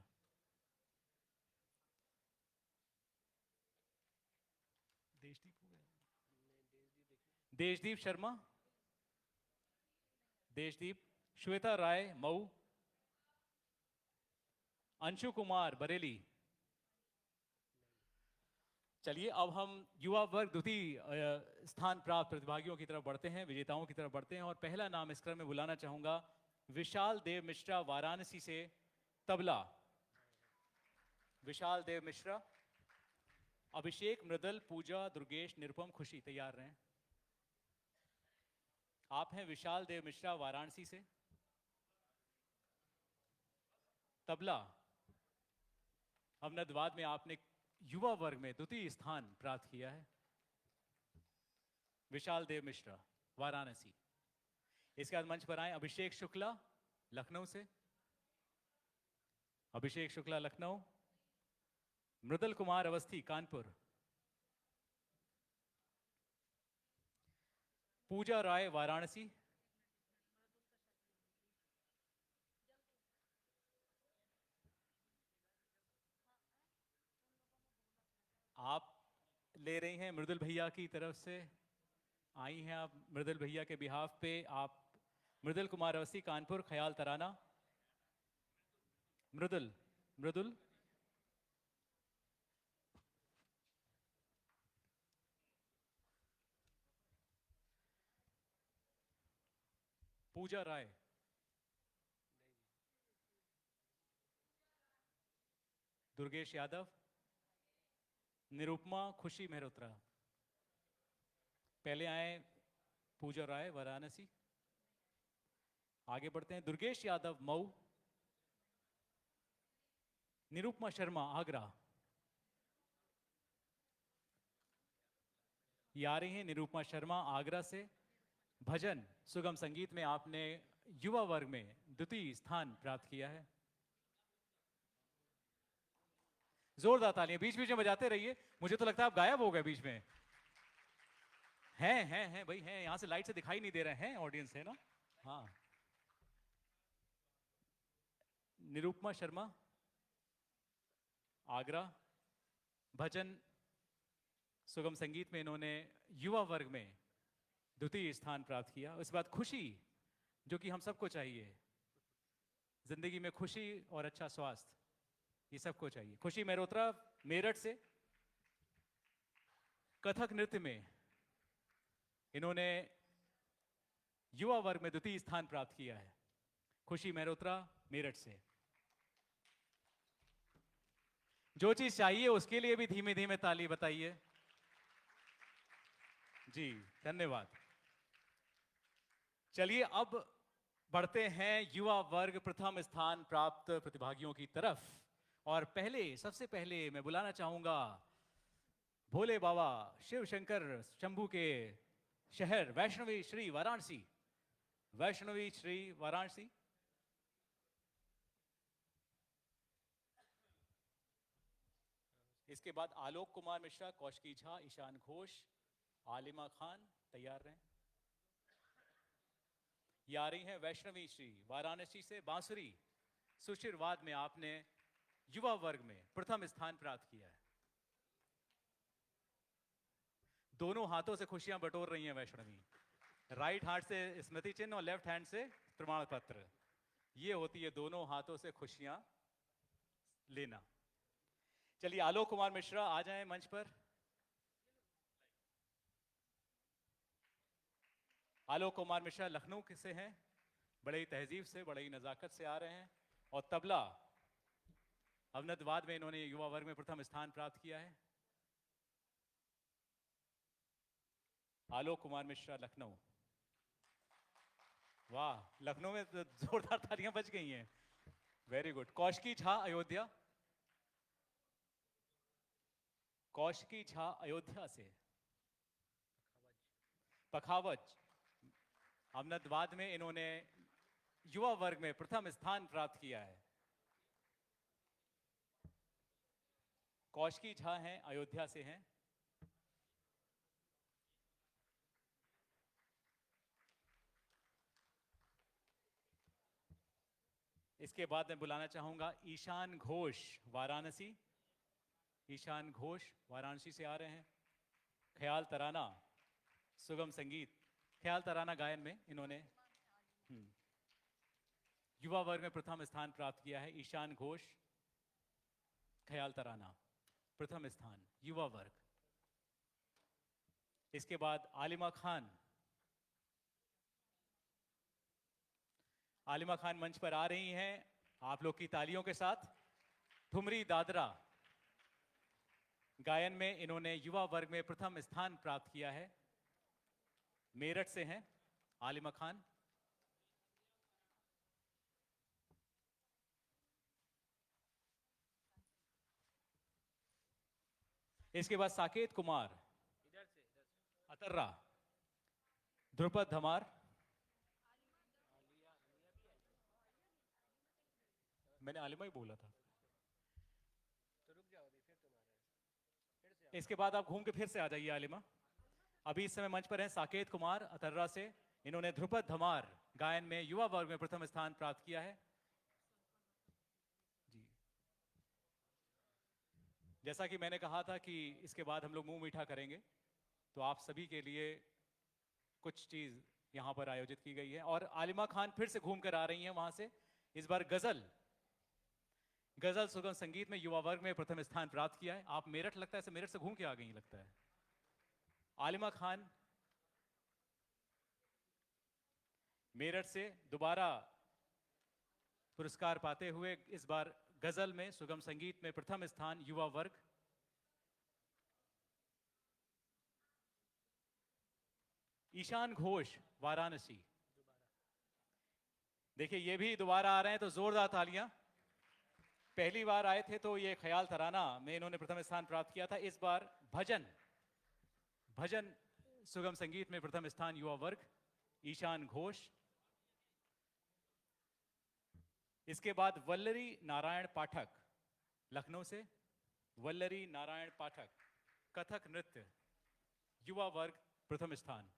देशदीप हो गया, देशदीप शर्मा, देशदीप। श्वेता राय मऊ, अंशु कुमार बरेली। चलिए अब हम युवा वर्ग द्वितीय स्थान प्राप्त प्रतिभागियों की तरफ बढ़ते हैं, विजेताओं की तरफ बढ़ते हैं। और पहला नाम इस क्रम में बुलाना चाहूंगा विशाल देव मिश्रा वाराणसी से, तबला। विशाल देव मिश्रा। अभिषेक, मृदल, पूजा, दुर्गेश, निरुपम, खुशी तैयार रहें। आप हैं विशाल देव मिश्रा वाराणसी से, तबला। अहमदाबाद में आपने युवा वर्ग में द्वितीय स्थान प्राप्त किया है। विशाल देव मिश्रा वाराणसी। इसके बाद मंच पर आए अभिषेक शुक्ला लखनऊ से, अभिषेक शुक्ला लखनऊ। मृदल कुमार अवस्थी कानपुर, पूजा राय वाराणसी, आप ले रही हैं मृदुल भैया की तरफ से, आई हैं आप मृदुल भैया के बिहाफ पे। आप मृदुल कुमार अवस्थी कानपुर, ख्याल तराना। मृदुल, मृदुल। पूजा राय, दुर्गेश यादव, निरुपमा, खुशी मेहरोत्रा। पहले आए पूजा राय वाराणसी, आगे बढ़ते हैं दुर्गेश यादव मऊ, निरुपमा शर्मा आगरा। ये आ रही हैं निरुपमा शर्मा आगरा से। भजन सुगम संगीत में आपने युवा वर्ग में द्वितीय स्थान प्राप्त किया है। जोरदार तालियां बीच बीच में बजाते रहिए, मुझे तो लगता है आप गायब हो गए बीच में। हैं भाई हैं, यहां से लाइट से दिखाई नहीं दे रहे हैं, ऑडियंस है ना। हाँ, निरुपमा शर्मा आगरा। भजन सुगम संगीत में इन्होंने युवा वर्ग में द्वितीय स्थान प्राप्त किया। उसके बाद खुशी, जो कि हम सबको चाहिए जिंदगी में, खुशी और अच्छा स्वास्थ्य, ये सबको चाहिए। खुशी मेहरोत्रा मेरठ से, कथक नृत्य में इन्होंने युवा वर्ग में द्वितीय स्थान प्राप्त किया है। खुशी मेहरोत्रा मेरठ से। जो चीज चाहिए उसके लिए भी धीमे धीमे ताली बताइए जी, धन्यवाद। चलिए अब बढ़ते हैं युवा वर्ग प्रथम स्थान प्राप्त प्रतिभागियों की तरफ। और सबसे पहले मैं बुलाना चाहूंगा भोले बाबा शिव शंकर शंभू के शहर वैष्णवी श्री वाराणसी, वैष्णवी श्री वाराणसी। इसके बाद आलोक कुमार मिश्रा, कौशिकी झा, ईशान घोष, आलिमा खान तैयार रहें। ये आ रही हैं वैष्णवी श्री वाराणसी से, बांसुरी। सुशिरवाद में आपने युवा वर्ग में प्रथम स्थान प्राप्त किया है। दोनों हाथों से खुशियां बटोर रही हैं वैष्णवी, राइट हाथ से स्मृति चिन्ह और लेफ्ट हैंड से प्रमाण पत्र। ये होती है दोनों हाथों से खुशियां लेना। चलिए आलोक कुमार मिश्रा आ जाएं मंच पर। आलोक कुमार मिश्रा लखनऊ से हैं, बड़े ही तहजीब से, बड़े ही नजाकत से आ रहे हैं। और तबला अहमदाबाद में इन्होंने युवा वर्ग में प्रथम स्थान प्राप्त किया है। आलोक कुमार मिश्रा लखनऊ। वाह, लखनऊ में तो जोरदार तालियां बज गई हैं, वेरी गुड। कौशिकी झा अयोध्या, कौशिकी झा अयोध्या से। पखावज अहमदाबाद में इन्होंने युवा वर्ग में प्रथम स्थान प्राप्त किया है। कौशिकी झा हैं, अयोध्या से हैं। इसके बाद मैं बुलाना चाहूंगा ईशान घोष, वाराणसी। ईशान घोष वाराणसी से आ रहे हैं। ख्याल तराना, सुगम संगीत, ख्याल तराना गायन में इन्होंने युवा वर्ग में प्रथम स्थान प्राप्त किया है। ईशान घोष, ख्याल तराना, प्रथम स्थान युवा वर्ग। इसके बाद आलिमा खान। आलिमा खान मंच पर आ रही हैं आप लोग की तालियों के साथ। ठुमरी दादरा गायन में इन्होंने युवा वर्ग में प्रथम स्थान प्राप्त किया है। मेरठ से हैं आलिमा खान। इसके बाद साकेत कुमार, अतर्रा, ध्रुपद धमार। मैंने आलिमा ही बोला था। इसके बाद आप घूम के फिर से आ जाइए आलिमा। अभी इस समय मंच पर हैं साकेत कुमार अतर्रा से। इन्होंने ध्रुपद धमार गायन में युवा वर्ग में प्रथम स्थान प्राप्त किया है। जी, जैसा कि मैंने कहा था कि इसके बाद हम लोग मुंह मीठा करेंगे, तो आप सभी के लिए कुछ चीज यहां पर आयोजित की गई है। और आलिमा खान फिर से घूम कर आ रही हैं वहां से। इस बार गजल सुगम संगीत में युवा वर्ग में प्रथम स्थान प्राप्त किया है। आप मेरठ, लगता है मेरठ से घूम के आ गई लगता है। आलिमा खान मेरठ से दोबारा पुरस्कार पाते हुए इस बार गजल में सुगम संगीत में प्रथम स्थान युवा वर्ग। ईशान घोष वाराणसी, देखिए ये भी दोबारा आ रहे हैं, तो जोरदार तालियां। पहली बार आए थे तो ये ख्याल तराना में इन्होंने प्रथम स्थान प्राप्त किया था। इस बार भजन सुगम संगीत में प्रथम स्थान युवा वर्ग, ईशान घोष। इसके बाद वल्लरी नारायण पाठक, लखनऊ से। वल्लरी नारायण पाठक, कथक नृत्य, युवा वर्ग प्रथम स्थान।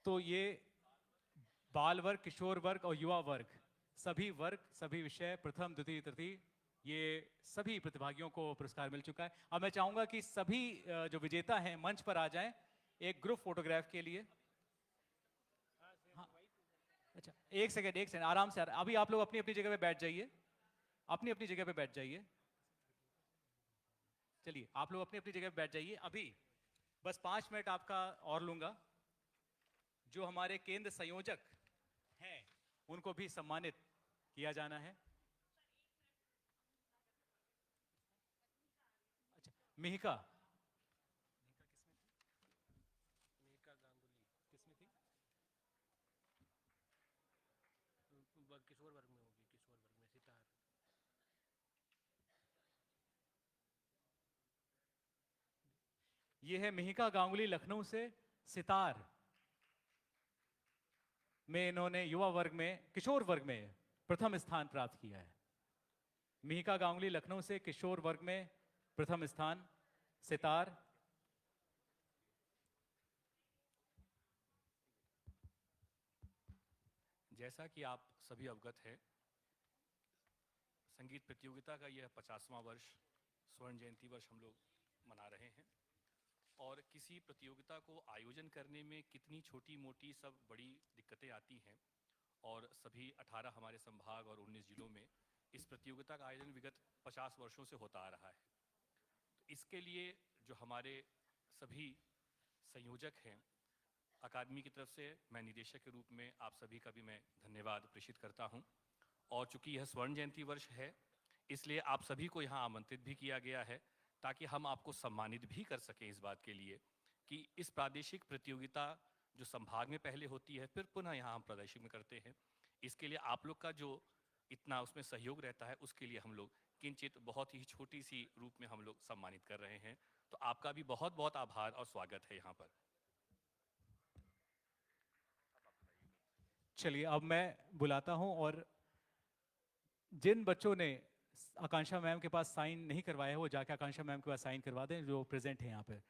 तो ये बाल वर्ग, किशोर वर्ग और युवा वर्ग, सभी वर्ग, सभी विषय, प्रथम द्वितीय तृतीय, ये सभी प्रतिभागियों को पुरस्कार मिल चुका है। अब मैं चाहूंगा कि सभी जो विजेता हैं मंच पर आ जाएं एक ग्रुप फोटोग्राफ के लिए। हाँ, अच्छा एक सेकंड आराम से। अभी आप लोग अपनी अपनी जगह पे बैठ जाइए, अपनी अपनी जगह पे बैठ जाइए। चलिए आप लोग अपनी अपनी जगह पे बैठ जाइए। अभी बस 5 मिनट आपका और लूंगा। जो हमारे केंद्र संयोजक हैं उनको भी सम्मानित किया जाना है। अच्छा, मिहिका किसमें थी? किशोर वर्ग में होगी, किशोर वर्ग में सितार। ये है मिहिका गांगुली लखनऊ से, सितार में इन्होंने युवा वर्ग में, किशोर वर्ग में प्रथम स्थान प्राप्त किया है। मिहिका गांगुली लखनऊ से किशोर वर्ग में प्रथम स्थान, सितार। जैसा कि आप सभी अवगत हैं, संगीत प्रतियोगिता का यह 50वां वर्ष, स्वर्ण जयंती वर्ष हम लोग मना रहे हैं। और किसी प्रतियोगिता को आयोजन करने में कितनी छोटी मोटी सब बड़ी दिक्कतें आती हैं, और सभी 18 हमारे संभाग और 19 जिलों में इस प्रतियोगिता का आयोजन विगत 50 वर्षों से होता आ रहा है। तो इसके लिए जो हमारे सभी संयोजक हैं, अकादमी की तरफ से मैं निदेशक के रूप में आप सभी का भी मैं धन्यवाद प्रेषित करता हूं। और चूंकि यह स्वर्ण जयंती वर्ष है, इसलिए आप सभी को यहाँ आमंत्रित भी किया गया है, ताकि हम आपको सम्मानित भी कर सकें इस बात के लिए कि इस प्रादेशिक प्रतियोगिता जो संभाग में पहले होती है, फिर पुनः यहाँ हम प्रादेशिक में करते हैं, इसके लिए आप लोग का जो इतना उसमें सहयोग रहता है, उसके लिए हम लोग किंचित बहुत ही छोटी सी रूप में हम लोग सम्मानित कर रहे हैं। तो आपका भी बहुत बहुत आभार और स्वागत है यहाँ पर। चलिए अब मैं बुलाता हूं, और जिन बच्चों ने आकांक्षा मैम के पास साइन नहीं करवाया है वो जाके आकांक्षा मैम के पास साइन करवा दें, जो प्रेजेंट है यहाँ पे।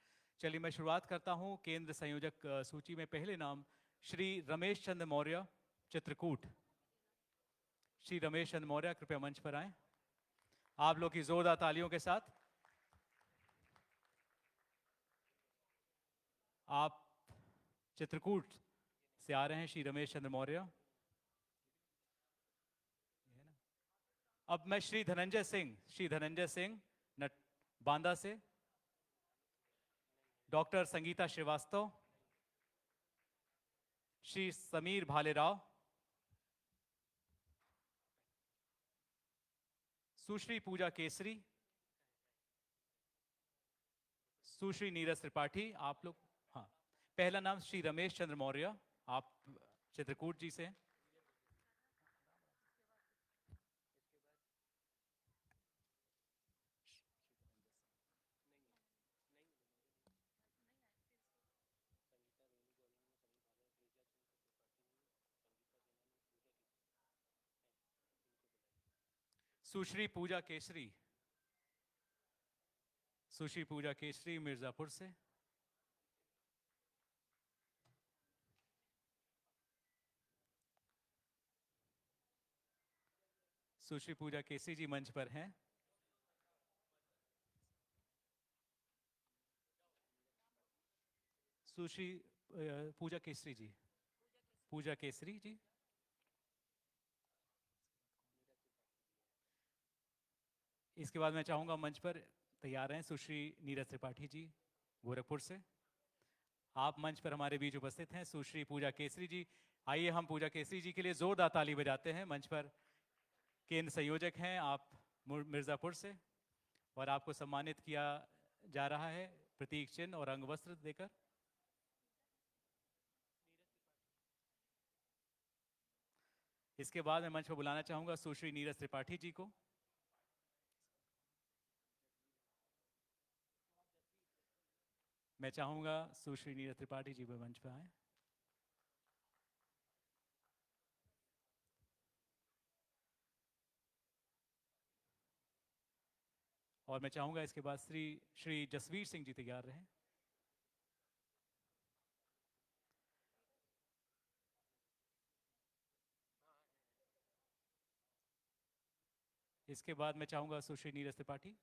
चलिए मैं शुरुआत करता हूँ। केंद्र संयोजक सूची में पहले नाम श्री रमेश चंद्र मौर्य, चित्रकूट। श्री रमेश चंद्र मौर्य कृपया मंच पर आएं, आप लोग की जोरदार तालियों के साथ। आप चित्रकूट से आ रहे हैं श्री रमेश चंद्र मौर्य। अब मैं श्री धनंजय सिंह नट बांदा से, डॉक्टर संगीता श्रीवास्तव, श्री समीर भालेराव, सुश्री पूजा केसरी, सुश्री नीरज त्रिपाठी। आप लोग, हाँ, पहला नाम श्री रमेश चंद्र मौर्य, आप चित्रकूट जी से हैं। सुश्री पूजा केसरी, सुश्री पूजा केसरी मिर्जापुर से। सुश्री पूजा केसरी जी मंच पर हैं। सुश्री पूजा केसरी जी, पूजा केसरी जी। इसके बाद मैं चाहूंगा मंच पर तैयार हैं सुश्री नीरज त्रिपाठी जी, गोरखपुर से। आप मंच पर हमारे बीच उपस्थित हैं, सुश्री पूजा केसरी जी। आइए हम पूजा केसरी जी के लिए जोरदार ताली बजाते हैं। मंच पर केंद्र संयोजक हैं आप मिर्जापुर से, और आपको सम्मानित किया जा रहा है प्रतीक चिन्ह और अंग वस्त्र देकर। इसके बाद मैं मंच पर बुलाना चाहूंगा सुश्री नीरज त्रिपाठी जी को। मैं चाहूंगा सुश्री नीरज त्रिपाठी जी भी मंच पर आए। और मैं चाहूंगा इसके बाद श्री जसवीर सिंह जी तैयार रहें। इसके बाद मैं चाहूंगा सुश्री नीरज त्रिपाठी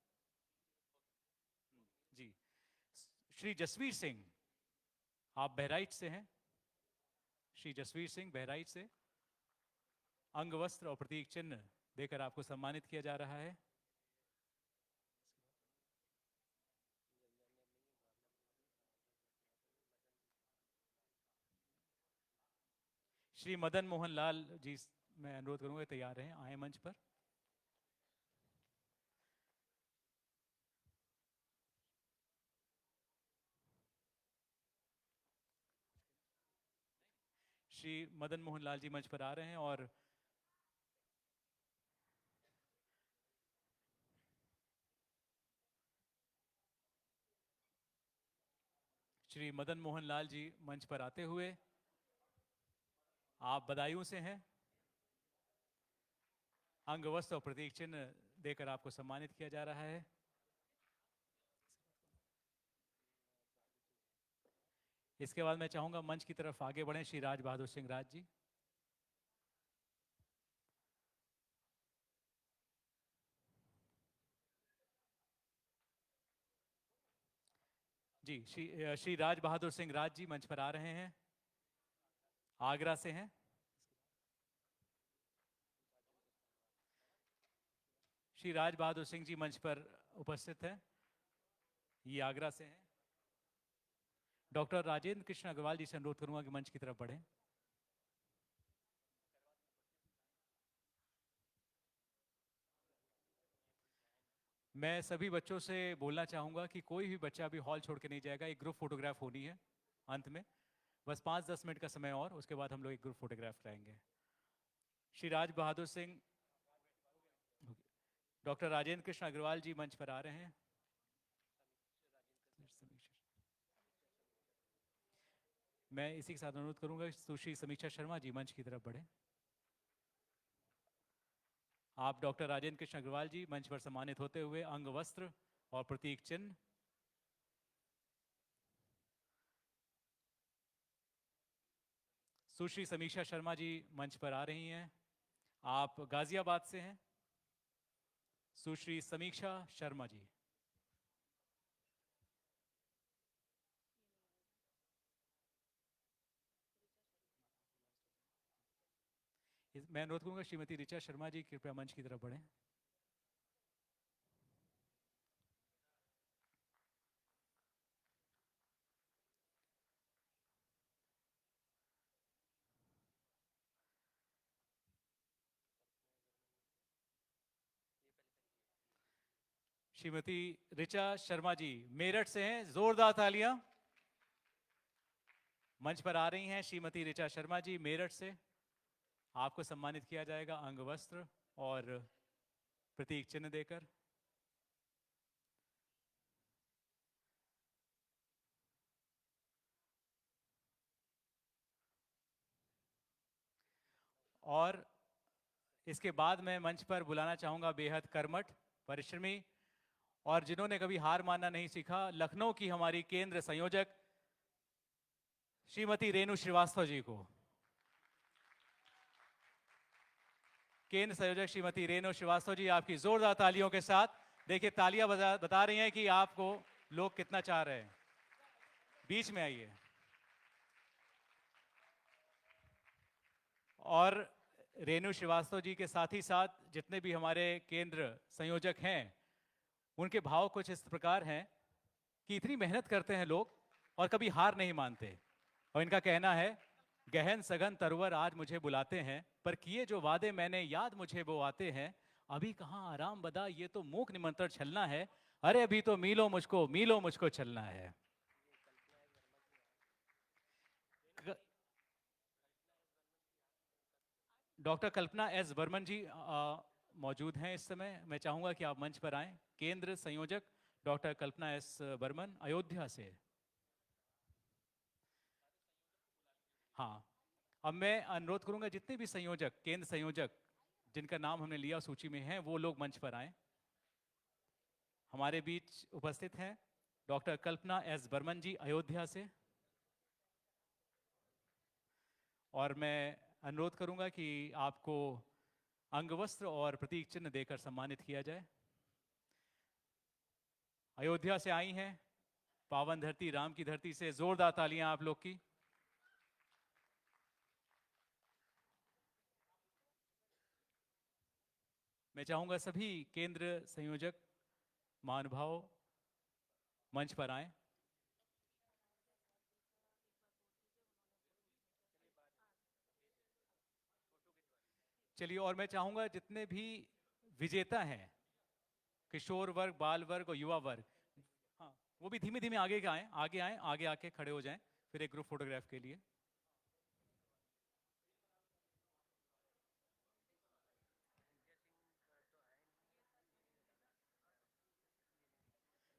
जी। श्री जसवीर सिंह, आप बहराइच से हैं। श्री जसवीर सिंह बहराइच से, अंग वस्त्र और प्रतीक चिन्ह देकर आपको सम्मानित किया जा रहा है। श्री मदन मोहन लाल जी, मैं अनुरोध करूंगा तैयार रहें, आए मंच पर। श्री मदन मोहन लाल जी मंच पर आ रहे हैं, और श्री मदन मोहन लाल जी मंच पर आते हुए आप बदायूं से हैं। अंग वस्त्र और प्रतीक चिन्ह देकर आपको सम्मानित किया जा रहा है। इसके बाद मैं चाहूंगा मंच की तरफ आगे बढ़ें श्री राज बहादुर सिंह राज जी। जी, श्री राज बहादुर सिंह राज जी मंच पर आ रहे हैं, आगरा से हैं। श्री राज बहादुर सिंह जी मंच पर उपस्थित हैं, ये आगरा से हैं। डॉक्टर राजेंद्र कृष्ण अग्रवाल जी से अनुरोध करूंगा कि मंच की तरफ बढ़ें। मैं सभी बच्चों से बोलना चाहूंगा कि कोई भी बच्चा अभी हॉल छोड़ के नहीं जाएगा। एक ग्रुप फोटोग्राफ होनी है अंत में, बस 5-10 मिनट का समय और उसके बाद हम लोग एक ग्रुप फोटोग्राफ कराएंगे। श्री राज बहादुर सिंह, डॉक्टर राजेंद्र कृष्ण अग्रवाल जी मंच पर आ रहे हैं। मैं इसी के साथ अनुरोध करूंगा सुश्री समीक्षा शर्मा जी मंच की तरफ बढ़े। आप डॉक्टर राजेंद्र कृष्ण अग्रवाल जी मंच पर सम्मानित होते हुए अंग वस्त्र और प्रतीक चिन्ह। सुश्री समीक्षा शर्मा जी मंच पर आ रही हैं। आप गाजियाबाद से हैं। सुश्री समीक्षा शर्मा जी। मैं अनुरोध करूंगा श्रीमती ऋचा शर्मा जी कृपया मंच की तरफ बढ़ें। श्रीमती ऋचा शर्मा जी मेरठ से हैं, जोरदार तालियां। मंच पर आ रही हैं श्रीमती ऋचा शर्मा जी मेरठ से। आपको सम्मानित किया जाएगा अंग वस्त्र और प्रतीक चिन्ह देकर। और इसके बाद मैं मंच पर बुलाना चाहूंगा बेहद कर्मठ, परिश्रमी और जिन्होंने कभी हार मानना नहीं सीखा, लखनऊ की हमारी केंद्र संयोजक श्रीमती रेणु श्रीवास्तव जी को। केंद्र संयोजक श्रीमती रेणु श्रीवास्तव जी, आपकी जोरदार तालियों के साथ। देखिए तालियां बता रही हैं कि आपको लोग कितना चाह रहे हैं। बीच में आइए। और रेणु श्रीवास्तव जी के साथ ही साथ जितने भी हमारे केंद्र संयोजक हैं, उनके भाव कुछ इस प्रकार हैं कि इतनी मेहनत करते हैं लोग और कभी हार नहीं मानते। और इनका कहना है, गहन सघन तरवर आज मुझे बुलाते हैं, पर किए जो वादे मैंने याद मुझे वो आते हैं। अभी कहाँ आराम बदा, ये तो मूक निमंत्रण छलना है। अरे अभी तो मीलों मुझको चलना है। डॉक्टर कल्पना एस बर्मन जी मौजूद हैं इस समय। मैं चाहूंगा कि आप मंच पर आएं। केंद्र संयोजक डॉक्टर कल्पना एस बर्मन अयोध्या से। हाँ, अब मैं अनुरोध करूंगा जितने भी संयोजक, केंद्र संयोजक जिनका नाम हमने लिया सूची में हैं, वो लोग मंच पर आएं। हमारे बीच उपस्थित हैं डॉक्टर कल्पना एस बर्मन जी अयोध्या से। और मैं अनुरोध करूंगा कि आपको अंगवस्त्र और प्रतीक चिन्ह देकर सम्मानित किया जाए। अयोध्या से आई हैं, पावन धरती राम की धरती से। जोरदार तालियां आप लोग की। मैं चाहूंगा सभी केंद्र संयोजक महानुभाव मंच पर आए। चलिए, और मैं चाहूंगा जितने भी विजेता हैं, किशोर वर्ग, बाल वर्ग और युवा वर्ग, हाँ, वो भी धीमे धीमे आगे आए, आगे आके खड़े हो जाएं, फिर एक ग्रुप फोटोग्राफ के लिए।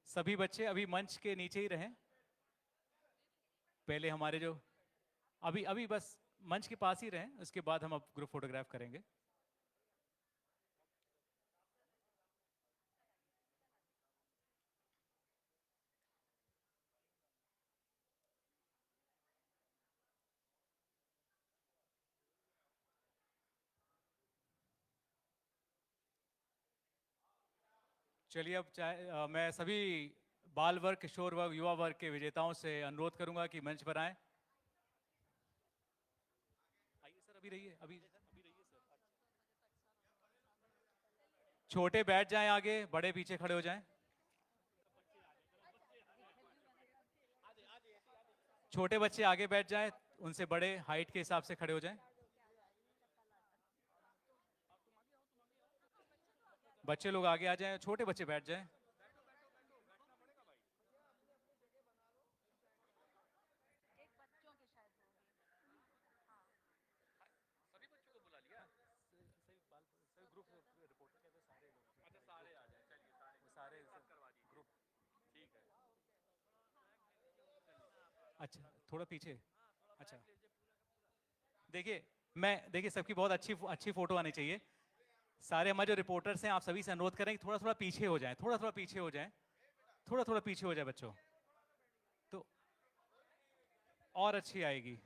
सभी बच्चे अभी मंच के नीचे ही रहें। पहले हमारे जो अभी अभी बस मंच के पास ही रहें, उसके बाद हम अब ग्रुप फोटोग्राफ करेंगे। चलिए, अब मैं सभी बाल वर्ग, किशोर वर्ग, युवा वर्ग के विजेताओं से अनुरोध करूंगा कि मंच पर आएं। आइए सर, अभी रहिए, अभी रहिए सर। छोटे बैठ जाएं आगे, बड़े पीछे खड़े हो जाएं। छोटे बच्चे आगे बैठ जाएं, उनसे बड़े हाइट के हिसाब से खड़े हो जाएं। बच्चे लोग आगे आ जाएं, छोटे बच्चे बैठ जाएं। अच्छा, थोड़ा पीछे। अच्छा, देखिए सबकी बहुत अच्छी अच्छी फोटो आनी चाहिए। सारे हमारे जो रिपोर्टर्स हैं, आप सभी से अनुरोध करें कि थोड़ा थोड़ा पीछे हो जाएं, थोड़ा थोड़ा पीछे हो जाएं, थोड़ा थोड़ा पीछे हो जाए बच्चों, तो और अच्छी आएगी।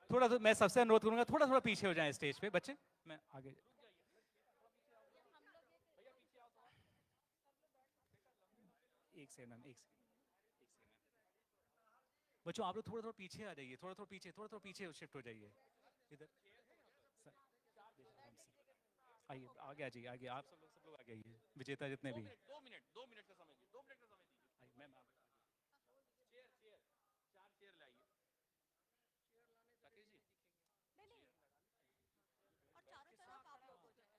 थोड़ा तो मैं सबसे अनुरोध करूंगा, थोड़ा थोड़ा पीछे हो जाएं स्टेज पे बच्चे। मैं आगे, एक सेकंड मैम, एक सेकंड, बच्चों आप लोग थोड़ा थोड़ा पीछे आ जाइए, थोड़ा थोड़ा पीछे, थोड़ा थोड़ा पीछे शिफ्ट हो जाइए इधर। आइए आगे आ जाइए, आगे आप सब लोग आगे आइए, विजेता जितने भी हैं। 2 मिनट का समय दीजिए, 2 मिनट का समय दीजिए। आइए मैम आप। चेयर चेयर 4 चेयर लाइए। राकेश जी, नहीं नहीं, और चारों तरफ आप लोग हो जाए।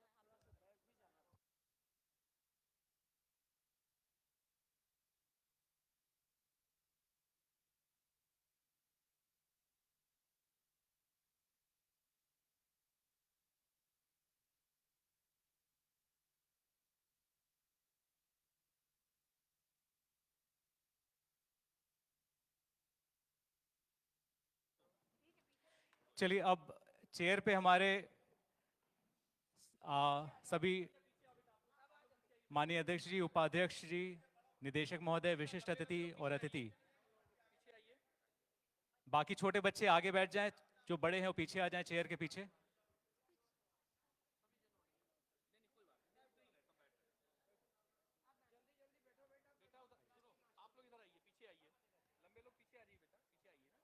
चलिए अब चेयर पे हमारे सभी माननीय अध्यक्ष जी, उपाध्यक्ष जी, निदेशक महोदय, विशिष्ट अतिथि और अतिथि, बाकी छोटे बच्चे आगे बैठ जाएं, जो बड़े हैं वो पीछे आ जाएं चेयर के पीछे। आप लोग इधर आइए, पीछे आइए, लंबे लोग पीछे आ जाइए बेटा, पीछे आइए ना।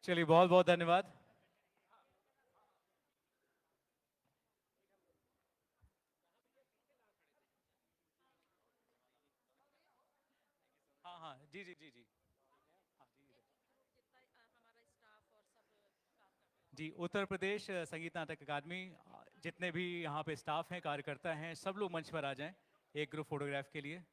चलिए बहुत बहुत धन्यवाद। हाँ हाँ, जी जी जी जी, हाँ जी इधर। जितना हमारा स्टाफ और सब काम कर रहे हैं। जी, उत्तर प्रदेश संगीत नाटक अकादमी, जितने भी यहाँ पे स्टाफ हैं, कार्यकर्ता हैं, सब लोग मंच पर आ जाएं एक ग्रुप फोटोग्राफ के लिए।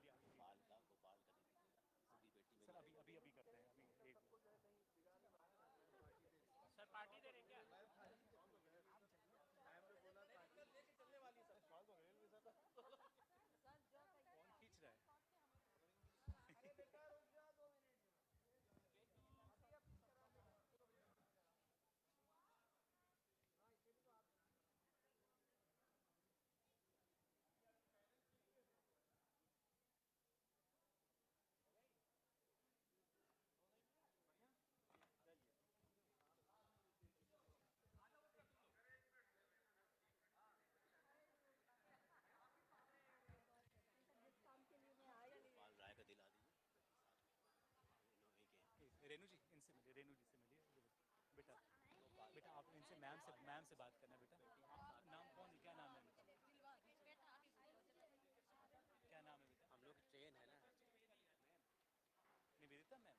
बस अनुषा, सर अभी अभी अभी करते हैं, अभी एक। सर पार्टी दे रहे हैं क्या? कौन खींच रहा है? रेनू जी इनसे मिलिए, रेनू जी से मिलिए बेटा। बेटा आप इनसे मैम से बात करना बेटा। नाम कौन, क्या नाम है इनका? क्या नाम है बेटा? हम लोग ट्रेन है ना। निवेदिता मैम।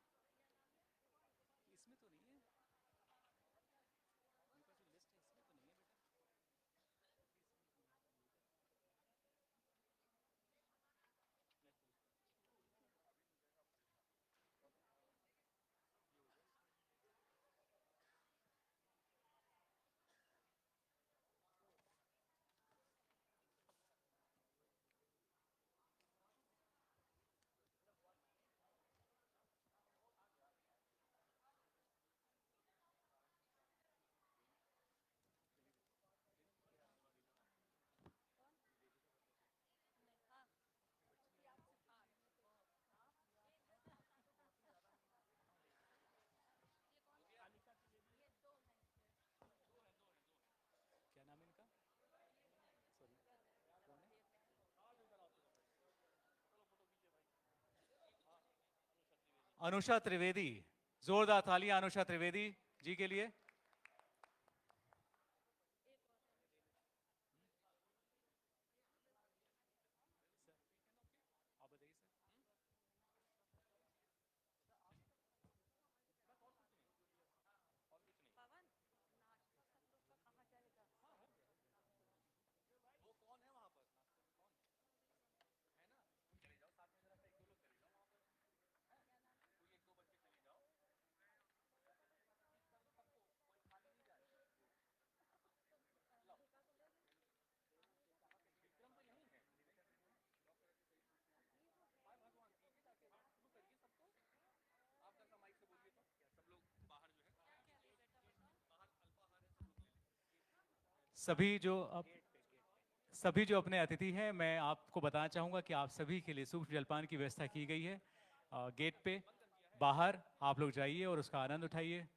अनुषा त्रिवेदी, जोरदार तालियां अनुषा त्रिवेदी जी के लिए। पवन नाश्ता सब लोग का कहाँ जाएगा? सभी जो अब सभी जो अपने अतिथि हैं, मैं आपको बताना चाहूँगा कि आप सभी के लिए सूक्ष्म जलपान की व्यवस्था की गई है। गेट पे बाहर आप लोग जाइए और उसका आनंद उठाइए।